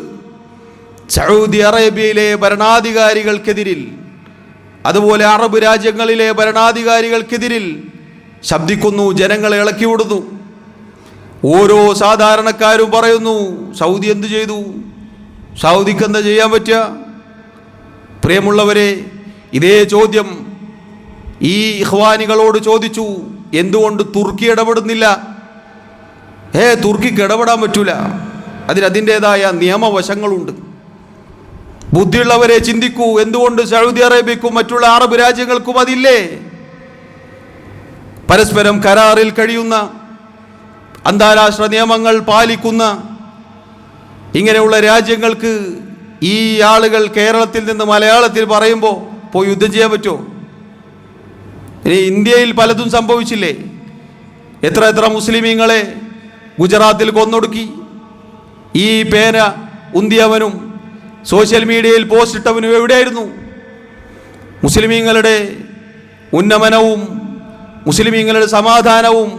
A: സൗദി അറേബ്യയിലെ ഭരണാധികാരികൾക്കെതിരിൽ, അതുപോലെ അറബ് രാജ്യങ്ങളിലെ ഭരണാധികാരികൾക്കെതിരിൽ ശബ്ദിക്കുന്നു, ജനങ്ങളെ ഇളക്കിവിടുന്നു. ഓരോ സാധാരണക്കാരും പറയുന്നു, സൗദി എന്ത് ചെയ്തു, സൗദിക്ക് എന്താ ചെയ്യാൻ പറ്റുക? പ്രിയമുള്ളവരെ, ഇതേ ചോദ്യം ഈ ഇഖ്വാനികളോട് ചോദിച്ചു, എന്തുകൊണ്ട് തുർക്കി ഇടപെടുന്നില്ല? തുർക്കിക്ക് ഇടപെടാൻ പറ്റൂല, അതിൻ്റെതായ നിയമവശങ്ങളുണ്ട്. ബുദ്ധിയുള്ളവരെ ചിന്തിക്കൂ, എന്തുകൊണ്ട് സൗദി അറേബ്യക്കും മറ്റുള്ള അറബ് രാജ്യങ്ങൾക്കും അതില്ലേ? പരസ്പരം കരാറിൽ കഴിയുന്ന, അന്താരാഷ്ട്ര നിയമങ്ങൾ പാലിക്കുന്ന ഇങ്ങനെയുള്ള രാജ്യങ്ങൾക്ക് ഈ ആളുകൾ കേരളത്തിൽ നിന്ന് മലയാളത്തിൽ പറയുമ്പോൾ പോയി യുദ്ധം ചെയ്യാൻ പറ്റുമോ? ഇനി ഇന്ത്യയിൽ പലതും സംഭവിച്ചില്ലേ? എത്ര മുസ്ലിമീങ്ങളെ ഗുജറാത്തിൽ കൊന്നൊടുക്കി. ഈ പേന ഉന്തിയവനും സോഷ്യൽ മീഡിയയിൽ പോസ്റ്റ് ഇട്ടവനും എവിടെയായിരുന്നു? മുസ്ലിമീങ്ങളുടെ ഉന്നമനവും മുസ്ലിമീങ്ങളുടെ സമാധാനവും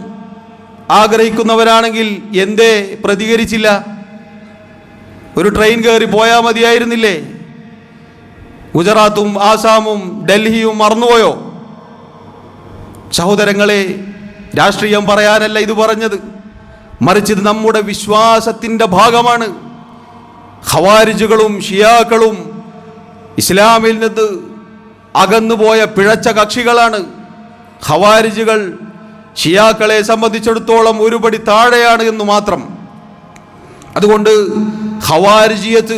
A: ആഗ്രഹിക്കുന്നവരാണെങ്കിൽ എന്തേ പ്രതികരിച്ചില്ല? ഒരു ട്രെയിൻ കയറി പോയാൽ മതിയായിരുന്നില്ലേ? ഗുജറാത്തും ആസാമും ഡൽഹിയും മറന്നുപോയോ? സഹോദരങ്ങളെ, രാഷ്ട്രീയം പറയാനല്ല ഇത് പറഞ്ഞത്, മറിച്ച് ഇത് നമ്മുടെ വിശ്വാസത്തിൻ്റെ ഭാഗമാണ്. ഖവാരിജുകളും ഷിയാക്കളും ഇസ്ലാമിൽ നിന്ന് അകന്നുപോയ പിഴച്ച കക്ഷികളാണ്. ഖവാരിജുകൾ ഷിയാക്കളെ സംബന്ധിച്ചിടത്തോളം ഒരുപടി താഴെയാണ് എന്ന് മാത്രം. അതുകൊണ്ട് ഖവാരിജിയത്ത്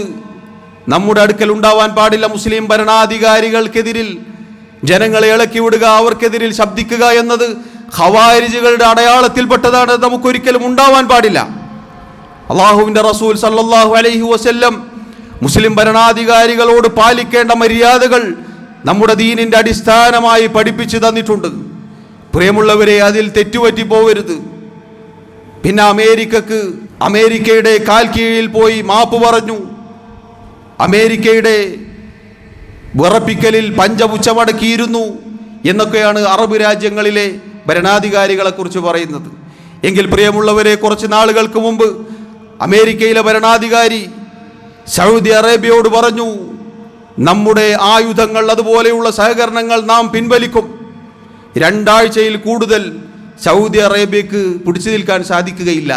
A: നമ്മുടെ അടുക്കൽ ഉണ്ടാവാൻ പാടില്ല. മുസ്ലിം ഭരണാധികാരികൾക്കെതിരിൽ ജനങ്ങളെ ഇളക്കി വിടുക, അവർക്കെതിരിൽ ശബ്ദിക്കുക എന്നത് ഖവാരിജുകളുടെ അടയാളത്തിൽപ്പെട്ടതാണ്. നമുക്കൊരിക്കലും ഉണ്ടാവാൻ പാടില്ല. അള്ളാഹുവിൻ്റെ റസൂൽ സല്ലല്ലാഹു അലൈഹി വസല്ലം മുസ്ലിം ഭരണാധികാരികളോട് പാലിക്കേണ്ട മര്യാദകൾ നമ്മുടെ ദീനിൻ്റെ അടിസ്ഥാനമായി പഠിപ്പിച്ചു തന്നിട്ടുണ്ട്. പ്രിയമുള്ളവരെ, അതിൽ തെറ്റുപറ്റി പോവരുത്. പിന്നെ അമേരിക്കയുടെ കാൽ കീഴിൽ പോയി മാപ്പ് പറഞ്ഞു. അമേരിക്കയുടെ വിറപ്പിക്കലിൽ പഞ്ചപുച്ഛമടക്കിയിരുന്നു എന്നൊക്കെയാണ് അറബ് രാജ്യങ്ങളിലെ ഭരണാധികാരികളെക്കുറിച്ച് പറയുന്നത്. എങ്കിൽ പ്രിയമുള്ളവരെ, കുറച്ച് നാളുകൾക്ക് മുമ്പ് അമേരിക്കയിലെ ഭരണാധികാരി സൗദി അറേബ്യയോട് പറഞ്ഞു, നമ്മുടെ ആയുധങ്ങൾ അതുപോലെയുള്ള സഹകരണങ്ങൾ നാം പിൻവലിക്കും. 2 ആഴ്ചയിൽ കൂടുതൽ സൗദി അറേബ്യക്ക് പിടിച്ചു നിൽക്കാൻ സാധിക്കുകയില്ല.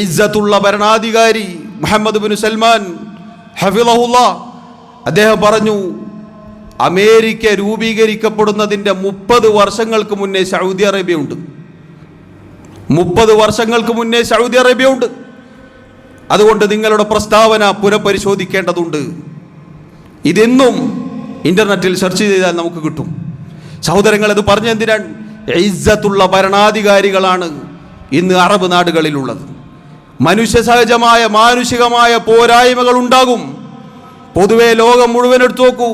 A: ഇസ്സത്തുള്ള ഭരണാധികാരി മുഹമ്മദ് ബിൻ സൽമാൻ ഹഫിളഹുല്ലാ അദ്ദേഹം പറഞ്ഞു, അമേരിക്ക രൂപീകരിക്കപ്പെടുന്നതിൻ്റെ 30 വർഷങ്ങൾക്ക് മുന്നേ സൗദി അറേബ്യ ഉണ്ട്. 30 വർഷങ്ങൾക്ക് മുന്നേ സൗദി അറേബ്യ ഉണ്ട്. അതുകൊണ്ട് നിങ്ങളുടെ പ്രസ്താവന പുനഃപരിശോധിക്കേണ്ടതുണ്ട്. ഇതെന്നും ഇന്റർനെറ്റിൽ സെർച്ച് ചെയ്താൽ നമുക്ക് കിട്ടും. സഹോദരങ്ങൾ, അത് പറഞ്ഞെന്തിനാണ്? ഇസ്സത്തുള്ള ഭരണാധികാരികളാണ് ഇന്ന് അറബ് നാടുകളിലുള്ളത്. മനുഷ്യ സഹജമായ മാനുഷികമായ പോരായ്മകൾ ഉണ്ടാകും. പൊതുവെ ലോകം മുഴുവൻ എടുത്തു നോക്കൂ,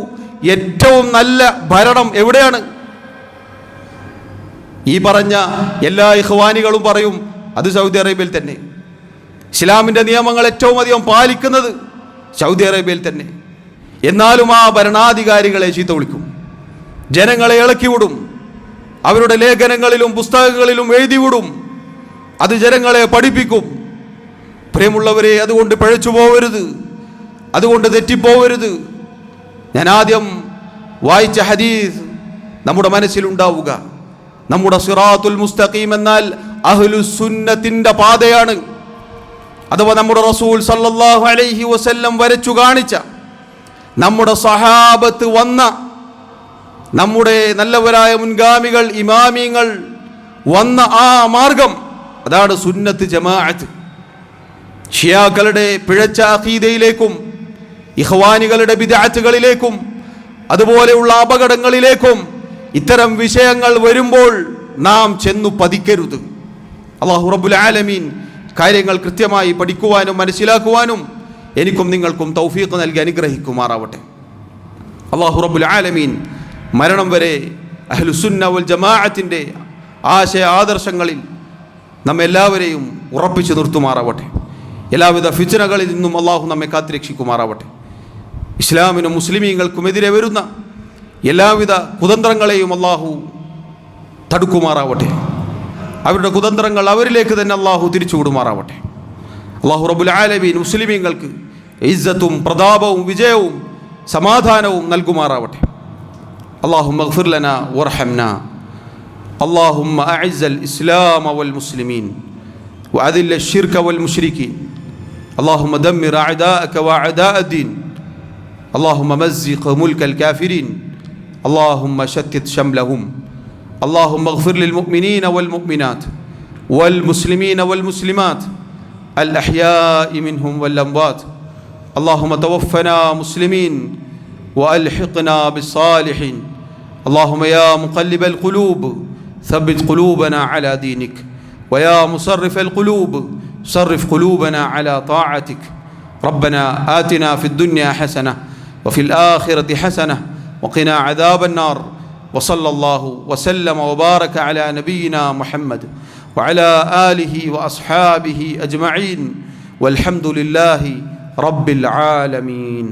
A: ഏറ്റവും നല്ല ഭരണം എവിടെയാണ്? ഈ പറഞ്ഞ എല്ലാ ഇഖ്വാനികളും പറയും അത് സൗദി അറേബ്യയിൽ തന്നെ. ഇസ്ലാമിൻ്റെ നിയമങ്ങൾ ഏറ്റവും അധികം പാലിക്കുന്നത് സൗദി അറേബ്യയിൽ തന്നെ. എന്നാലും ആ ഭരണാധികാരികളെ ചീത്ത വിളിക്കും, ജനങ്ങളെ ഇളക്കിവിടും, അവരുടെ ലേഖനങ്ങളിലും പുസ്തകങ്ങളിലും എഴുതിവിടും, അത് ജനങ്ങളെ പഠിപ്പിക്കും. പ്രിയമുള്ളവരെ, അതുകൊണ്ട് പഴച്ചു പോവരുത്, അതുകൊണ്ട് തെറ്റിപ്പോവരുത്. ഞാൻ ആദ്യം വായിച്ച ഹദീസ് നമ്മുടെ മനസ്സിലുണ്ടാവുക. നമ്മുടെ സിറാത്തുൽ മുസ്തഖീം എന്നാൽ അഹ്ലുസുന്നത്തിന്റെ പാതയാണ്. അഥവാ നമ്മുടെ റസൂൽ സല്ലല്ലാഹു അലൈഹി വസല്ലം വരച്ചു കാണിച്ച, നമ്മുടെ സഹാബത്ത് വന്ന, നമ്മുടെ നല്ലവരായ മുൻഗാമികൾ ഇമാമിങ്ങൾ വന്ന ആ മാർഗം, അതാണ് സുന്നത്ത് ജമാഅത്ത്. ഷിയാക്കളുടെ പിഴച്ച അഖീദയിലേക്കും ഇഖ്വാനികളുടെ ബിദ്അത്തുകളിലേക്കും അതുപോലെയുള്ള അപകടങ്ങളിലേക്കും ഇത്തരം വിഷയങ്ങൾ വരുമ്പോൾ നാം ചെന്നു പതിക്കരുത്. അല്ലാഹു റബ്ബുൽ ആലമീൻ കാര്യങ്ങൾ കൃത്യമായി പഠിക്കുവാനും മനസ്സിലാക്കുവാനും എനിക്കും നിങ്ങൾക്കും തൗഫീഖ് നൽകി അനുഗ്രഹിക്കുമാറാവട്ടെ. അല്ലാഹു റബ്ബുൽ ആലമീൻ മരണം വരെ അഹ്ലുസുന്ന വൽ ജമാഅത്തിൻ്റെ ആശയ ആദർശങ്ങളിൽ നമ്മെല്ലാവരെയും ഉറപ്പിച്ചു നിർത്തുമാറാവട്ടെ. എല്ലാവിധ ഫിത്നകളിൽ നിന്നും അള്ളാഹു നമ്മെ കാത്തുരക്ഷിക്കുമാറാവട്ടെ. ഇസ്ലാമിനും മുസ്ലിമീങ്ങൾക്കുമെതിരെ വരുന്ന എല്ലാവിധ കുതന്ത്രങ്ങളെയും അള്ളാഹു തടുക്കുമാറാവട്ടെ. അവരുടെ കുതന്ത്രങ്ങൾ അവരിലേക്ക് തന്നെ അള്ളാഹു തിരിച്ചുവിടുമാറാവട്ടെ. അള്ളാഹു റബ്ബുൽ ആലമീൻ മുസ്ലിമീങ്ങൾക്ക് ഇസ്സത്തും പ്രതാപവും വിജയവും സമാധാനവും നൽകുമാറാവട്ടെ. اللهم اغفر لنا وارحمنا. اللهم أعز الإسلام والمسلمين وأذل الشرك والمشركين. اللهم دمر أعداءك وأعداء الدين. اللهم مزق ملك الكافرين. اللهم شتت شملهم. اللهم اغفر للمؤمنين والمؤمنات والمسلمين والمسلمات الأحياء منهم والأموات. اللهم توفنا مسلمين وألحقنا بالصالحين. اللهم يا مقلب القلوب ثبت قلوبنا على دينك، ويا مصرف القلوب صرف قلوبنا على طاعتك. ربنا آتنا في الدنيا حسنة وفي الآخرة حسنة وقنا عذاب النار. وصلى الله وسلم وبارك على نبينا محمد وعلى آله وأصحابه أجمعين والحمد لله رب العالمين.